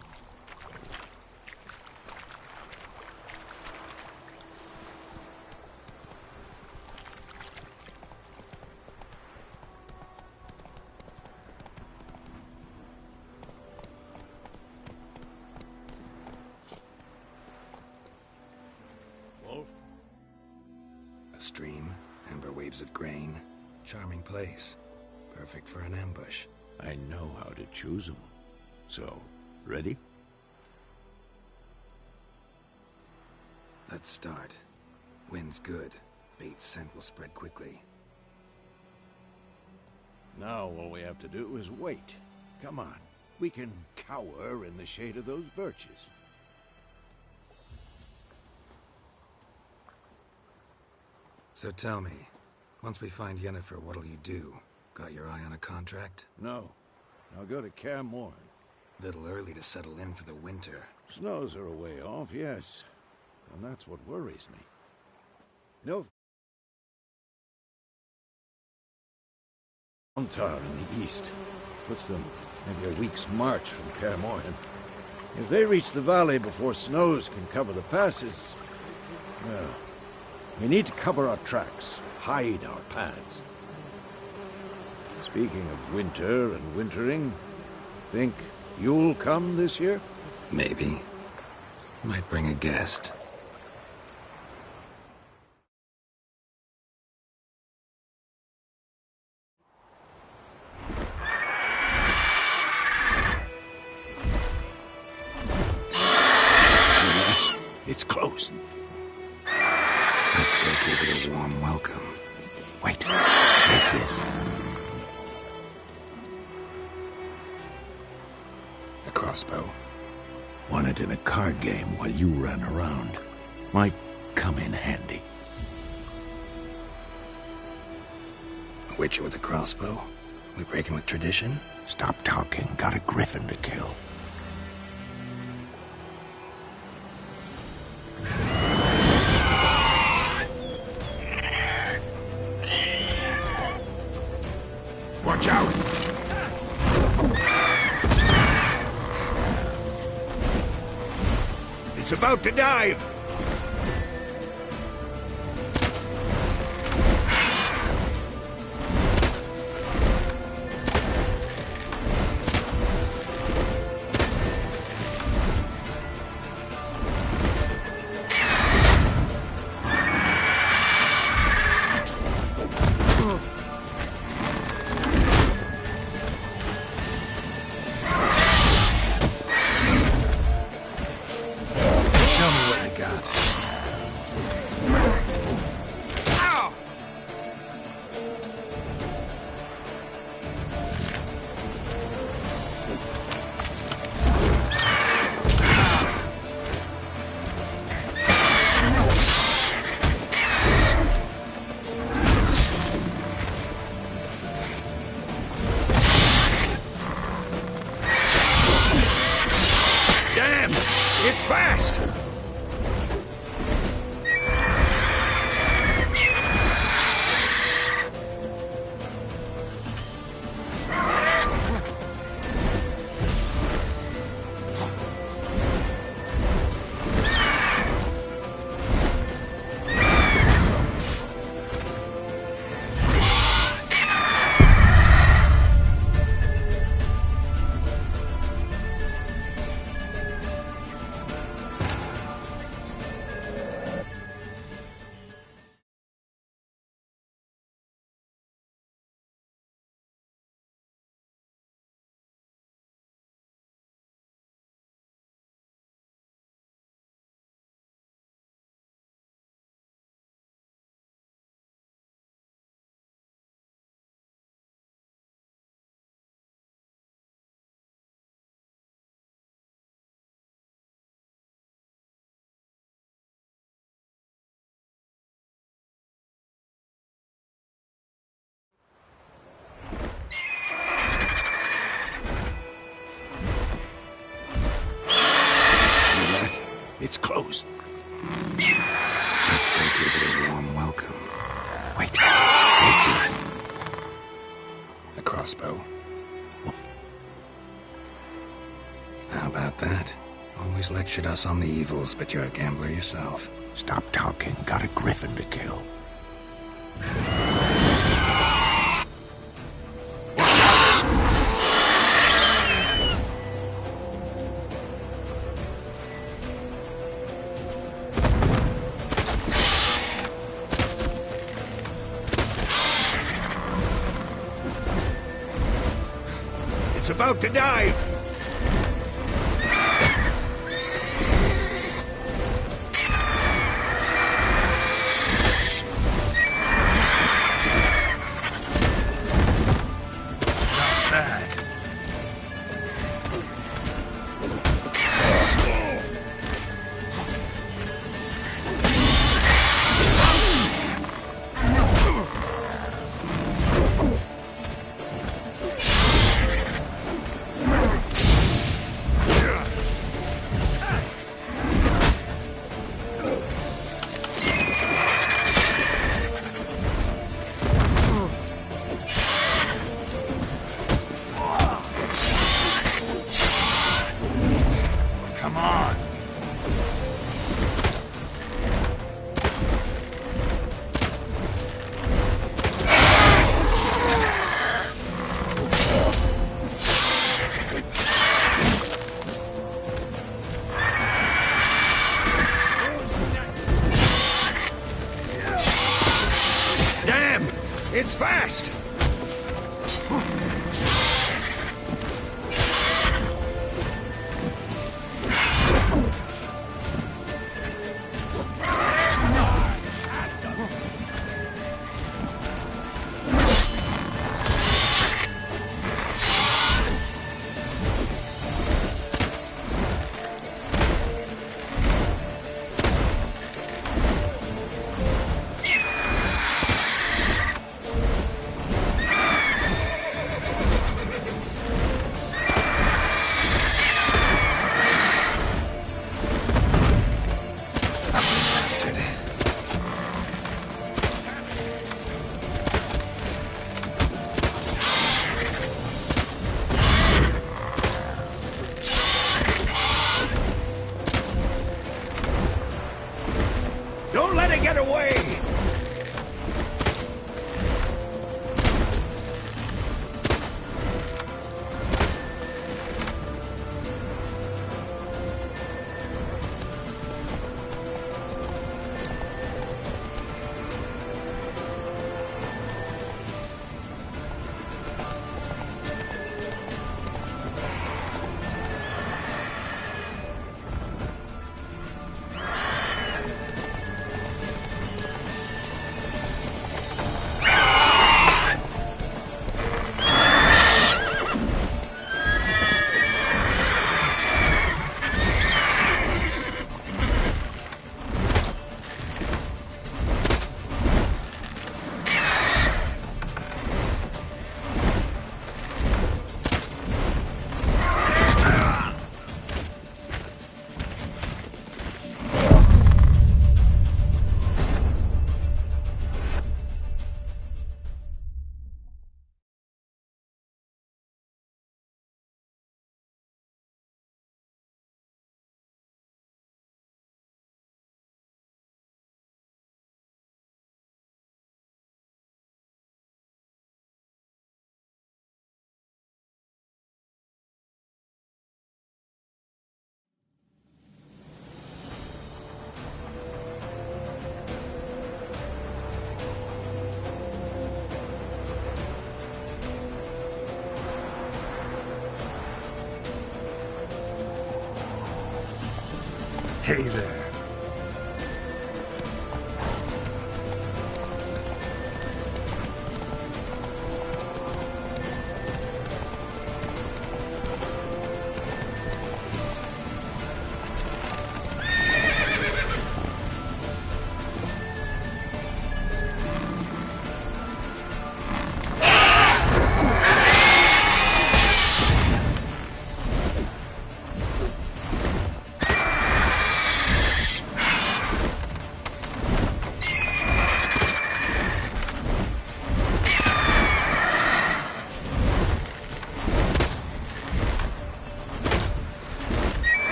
A stream, amber waves of grain. Charming place. Perfect for an ambush. I know how to choose them. So, ready? Let's start. Wind's good. Bait's scent will spread quickly. Now all we have to do is wait. Come on. We can cower in the shade of those birches. So tell me, once we find Yennefer, what'll you do? Got your eye on a contract? No. I'll go to KAER. Little early to settle in for the winter. Snows are a way off, yes. And that's what worries me. No. Montar in the east. Puts them maybe a week's march from KAER. If they reach the valley before snows can cover the passes, well, we need to cover our tracks, hide our paths. Speaking of winter and wintering, think you'll come this year? Maybe. Might bring a guest. It's close. Let's go give it a warm welcome. Wait, take this. A crossbow. Won it in a card game while you ran around. Might come in handy. A witcher with a crossbow? We breaking with tradition? Stop talking. Got a griffin to kill. Watch out! It's about to dive! It's fast! It's closed. Let's go give it a warm welcome. Wait, take this. A crossbow. How about that? Always lectured us on the evils, but you're a gambler yourself. Stop talking. Got a griffin to kill. It's about to dive! Not bad. It's fast! Don't let it get away! Hey there.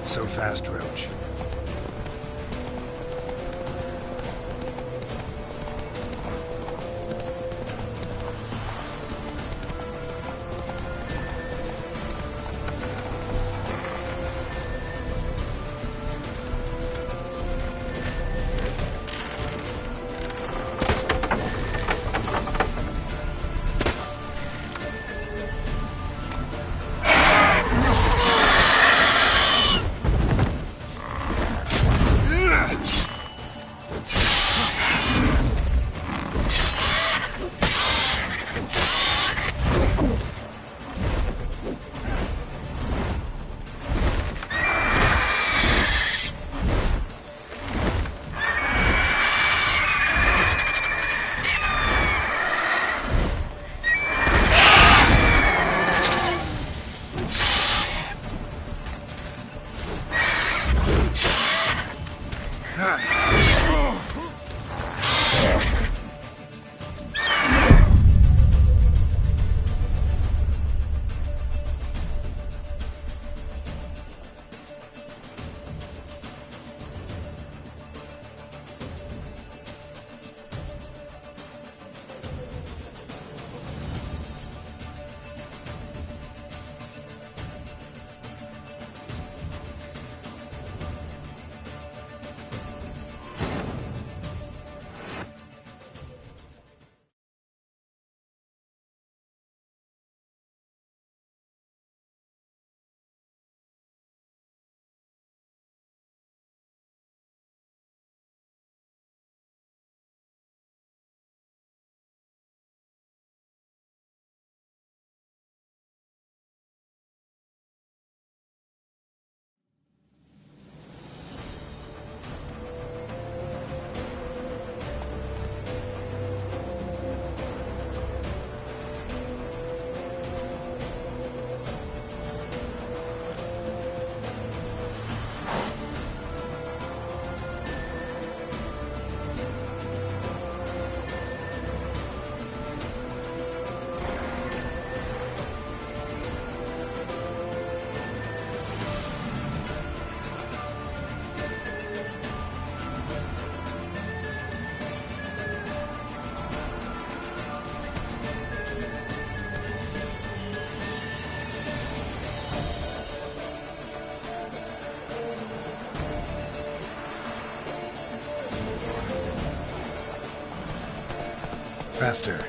Not so fast, Roach. Faster.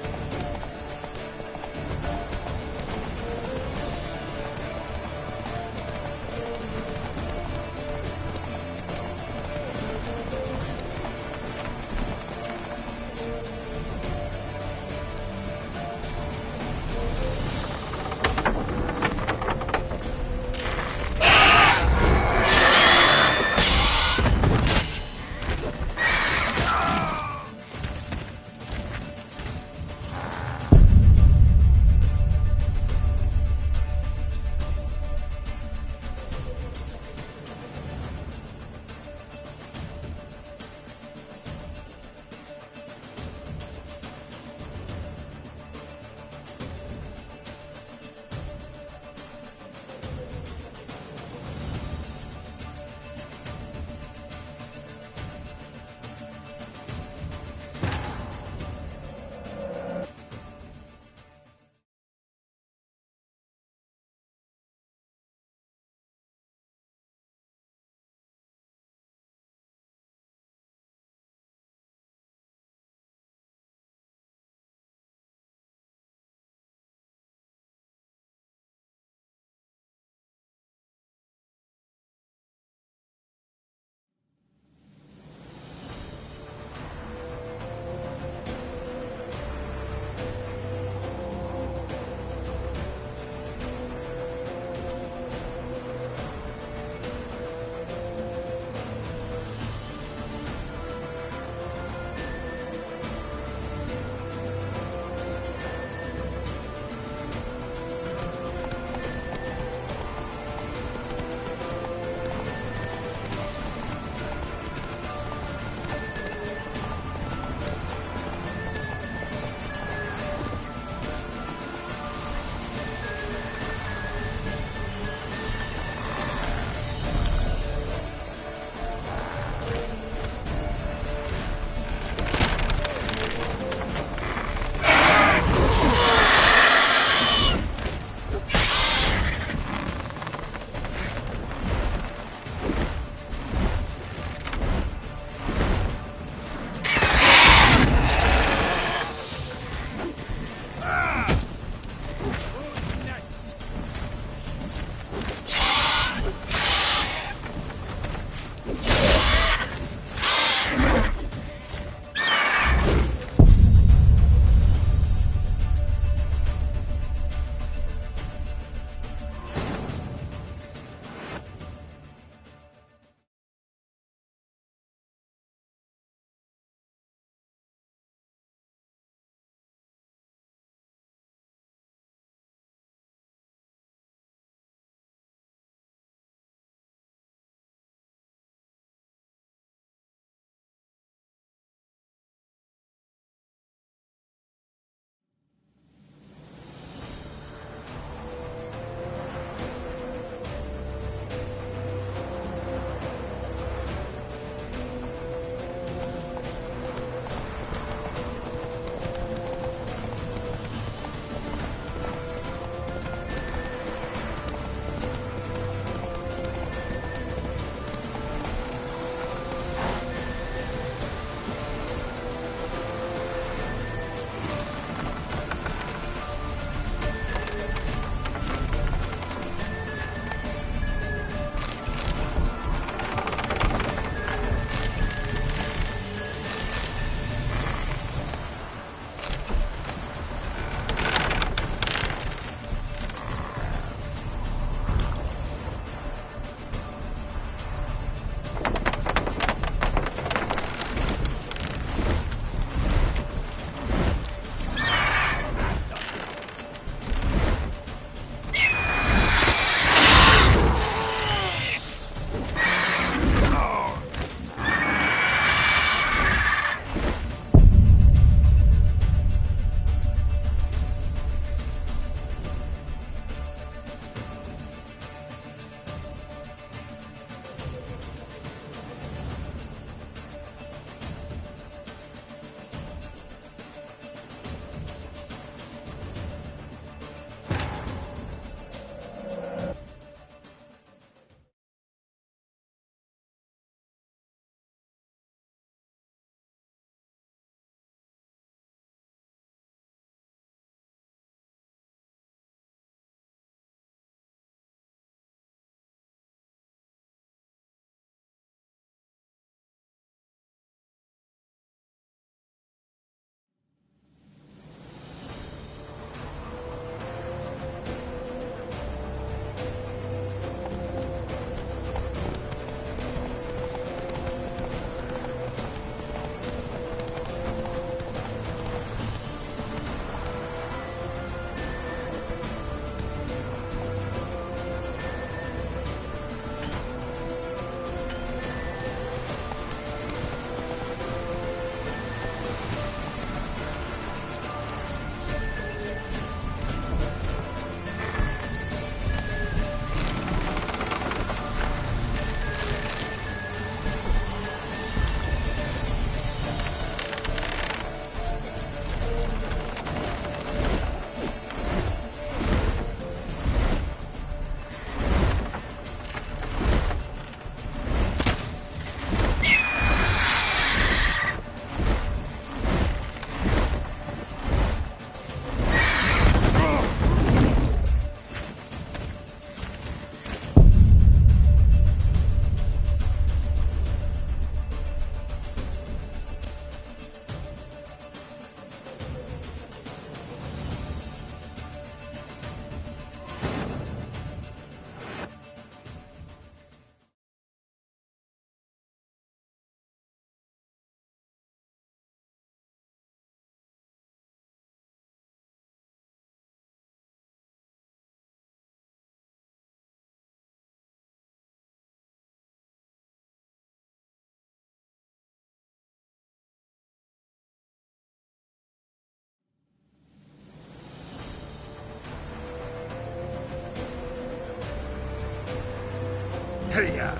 Hey-ya!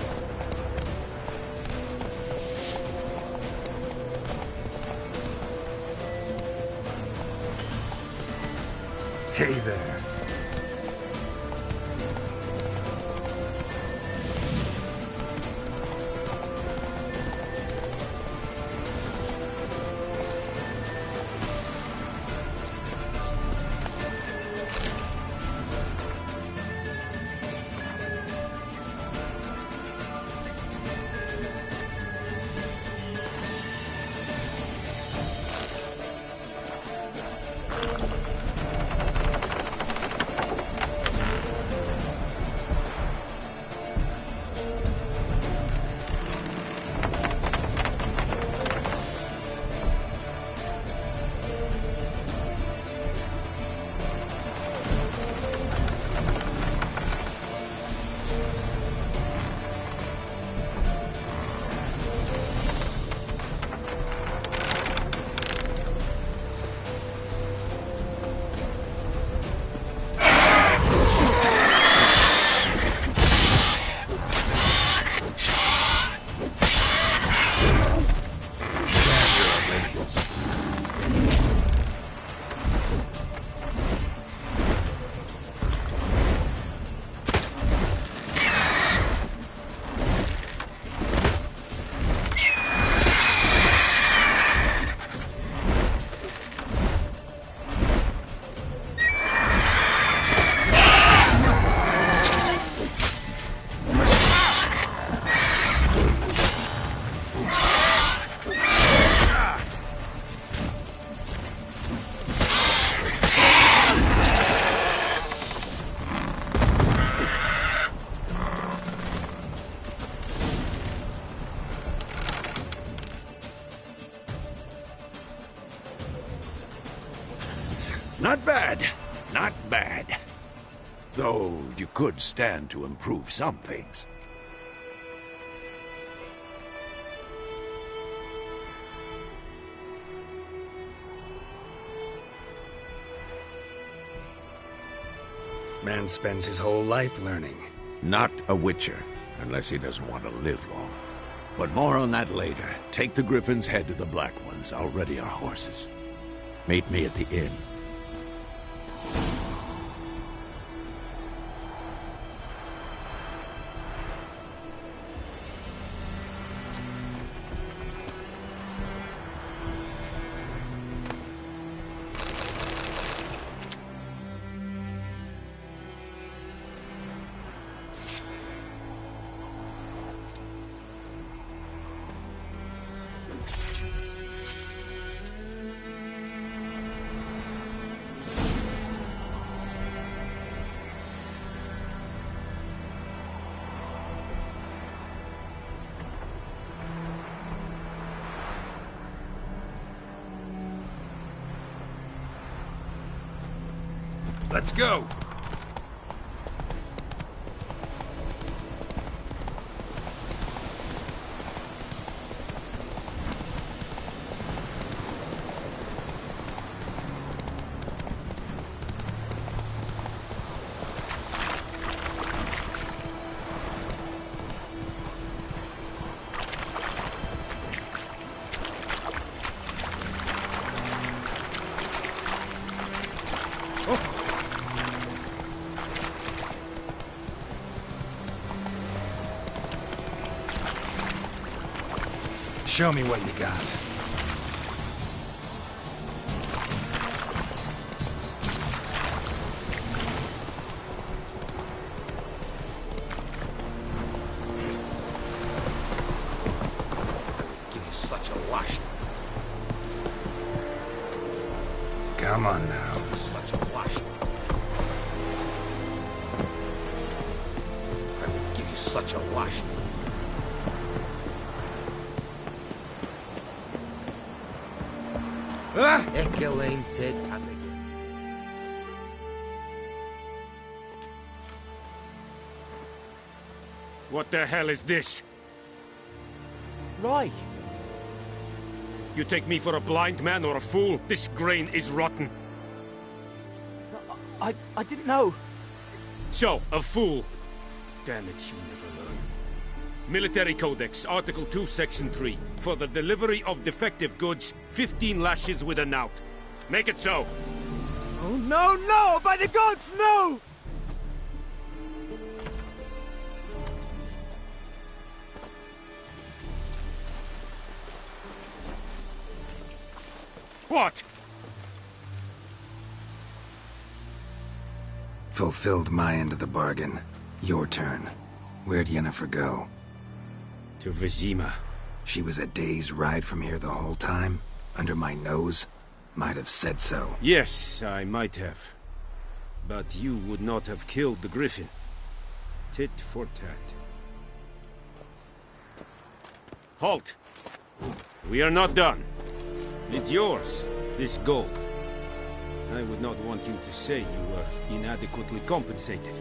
Hey there. Not bad. Not bad. Though you could stand to improve some things. Man spends his whole life learning. Not a Witcher, unless he doesn't want to live long. But more on that later. Take the Griffin's head to the Black Ones. I'll ready our horses. Meet me at the inn. Let's go! Show me what you got. Give you such a wash. Come on now. Such a wash. I will give you such a wash. What the hell is this? Right. You take me for a blind man or a fool? This grain is rotten. I didn't know. So, a fool. Damn it, you never learn. Military Codex, Article 2, Section 3. For the delivery of defective goods, 15 lashes with a knout. Make it so. Oh, no, no! By the gods, no! What? Fulfilled my end of the bargain. Your turn. Where'd Yennefer go? To Vizima. She was a day's ride from here the whole time? Under my nose? Might have said so. Yes, I might have. But you would not have killed the griffin. Tit for tat. Halt! We are not done. It's yours, this gold. I would not want you to say you were inadequately compensated.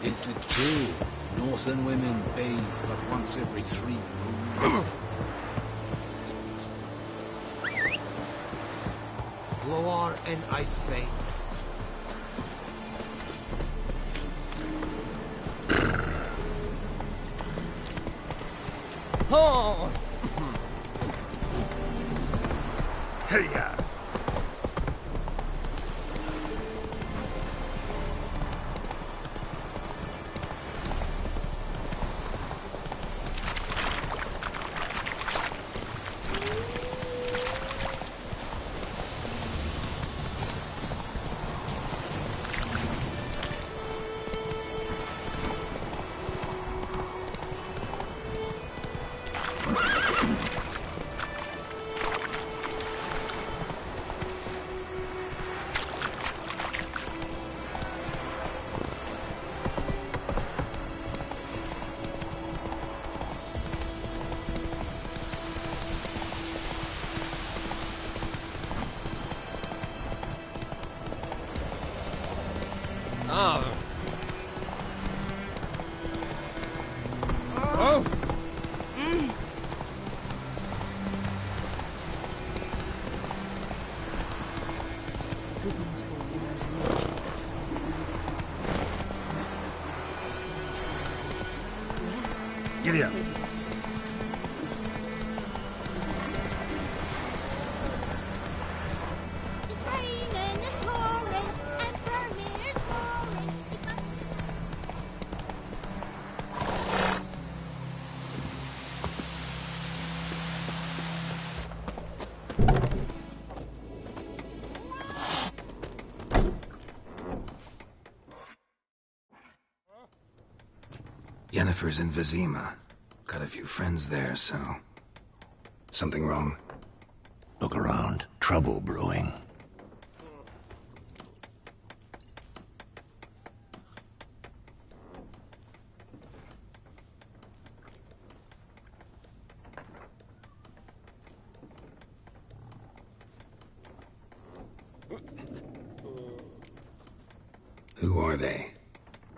Is it true? Northern women bathe but once every 3 moons. Gloar and I think. Oh! Hey-ya! Giddy up. It's raining and pouring, and Vermeer's pouring. Yennefer's in Vizima. Got a few friends there, so... Something wrong? Look around. Trouble brewing. Who are they?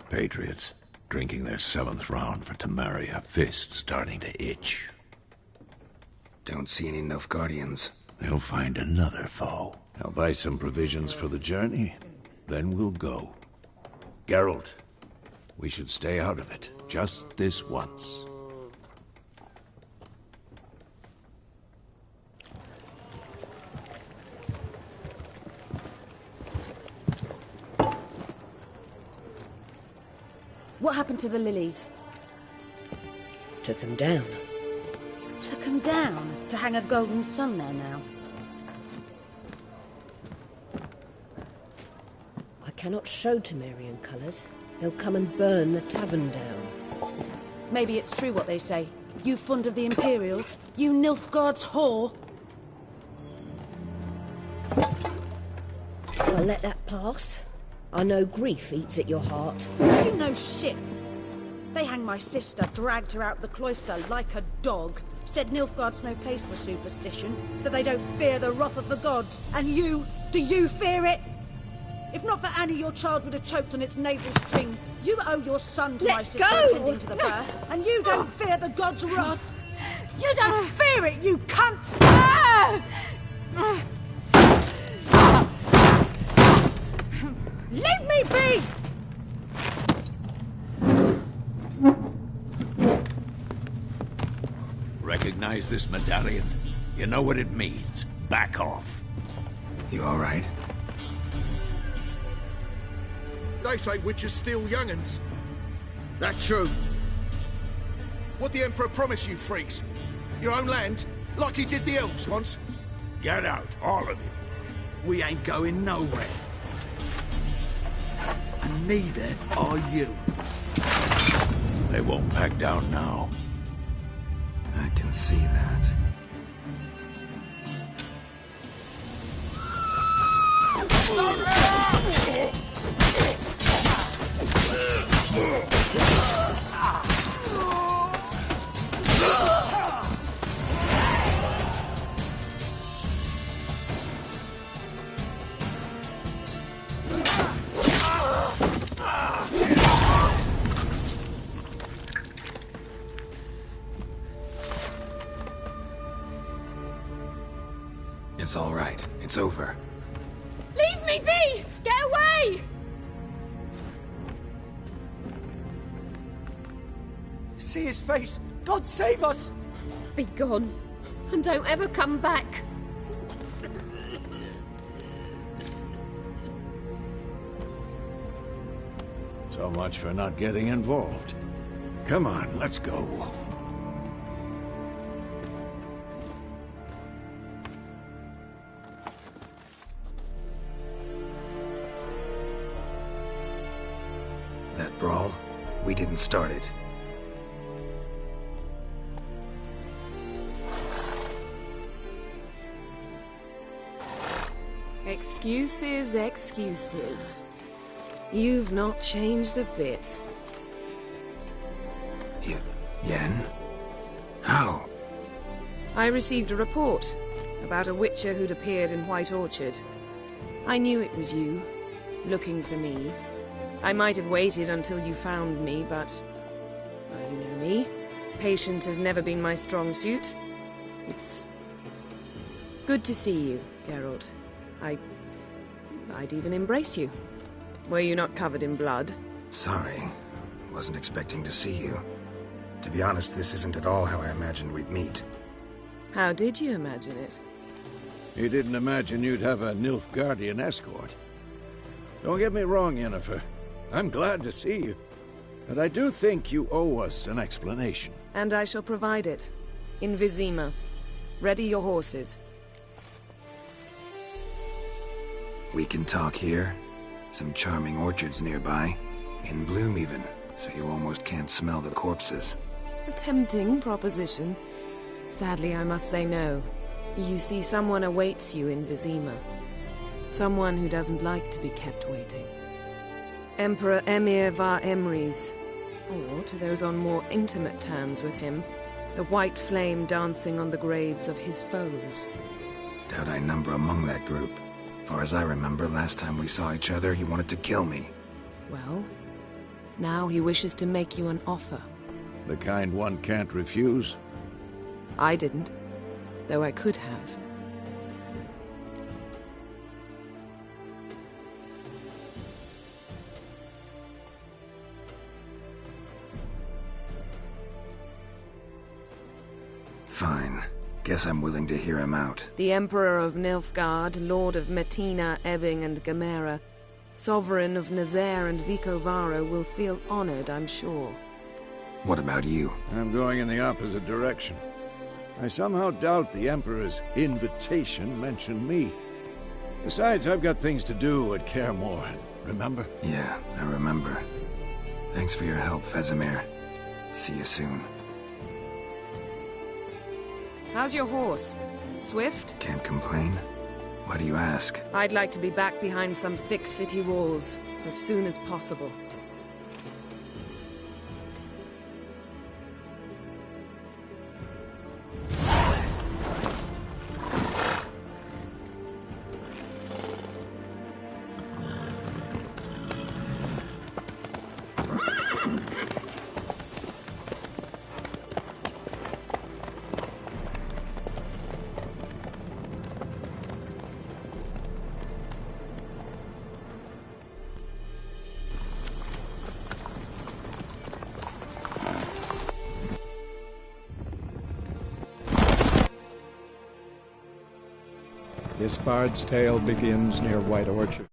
Patriots. Drinking their 7th round for Temeria. Fist starting to itch. Don't see any Nilfgaardians. They'll find another foe. I'll buy some provisions for the journey. Then we'll go. Geralt, we should stay out of it. Just this once. What happened to the lilies? Took them down. Took them down to hang a golden sun there now. I cannot show Temerian colours. They'll come and burn the tavern down. Maybe it's true what they say. You fond of the Imperials? You Nilfgaard's whore? I'll let that pass. I know grief eats at your heart. You know shit. They hanged my sister, dragged her out the cloister like a dog. Said Nilfgaard's no place for superstition, that they don't fear the wrath of the gods. And you, do you fear it? If not for Annie, your child would have choked on its navel string. You owe your son to my sister attending to the birth, and you don't fear the gods' wrath. You don't fear it, you cunt! Leave me be! Recognize this medallion? You know what it means. Back off. You all right? They say witches steal young'uns. That true? What the Emperor promised you freaks? Your own land? Like he did the elves once? Get out, all of you. We ain't going nowhere. And neither are you. They won't back down now. I can see that. It's all right. It's over. Leave me be! Get away! See his face! God save us! Be gone, and don't ever come back. So much for not getting involved. Come on, let's go. That brawl, we didn't start it. Excuses, excuses. You've not changed a bit. Yen? How? I received a report about a witcher who'd appeared in White Orchard. I knew it was you, looking for me. I might have waited until you found me, but... well, you know me. Patience has never been my strong suit. It's... good to see you, Geralt. I'd even embrace you. Were you not covered in blood? Sorry. Wasn't expecting to see you. To be honest, this isn't at all how I imagined we'd meet. How did you imagine it? You didn't imagine you'd have a Nilfgaardian escort. Don't get me wrong, Yennefer. I'm glad to see you. But I do think you owe us an explanation. And I shall provide it. In Vizima. Ready your horses. We can talk here. Some charming orchards nearby. In bloom even, so you almost can't smell the corpses. A tempting proposition. Sadly, I must say no. You see, someone awaits you in Vizima. Someone who doesn't like to be kept waiting. Emperor Emir var Emrys. Or, to those on more intimate terms with him, the white flame dancing on the graves of his foes. Doubt I number among that group. Far as I remember, last time we saw each other, he wanted to kill me. Well, now he wishes to make you an offer. The kind one can't refuse? I didn't, though I could have. Fine. Guess I'm willing to hear him out. The Emperor of Nilfgaard, Lord of Metina, Ebbing and Gamera, Sovereign of Nazaire and Vicovaro will feel honored, I'm sure. What about you? I'm going in the opposite direction. I somehow doubt the Emperor's invitation mentioned me. Besides, I've got things to do at KAER MORHEN, remember? Yeah, I remember. Thanks for your help, Vesemir. See you soon. How's your horse? Swift? Can't complain. Why do you ask? I'd like to be back behind some thick city walls as soon as possible. This bard's tale begins near White Orchard.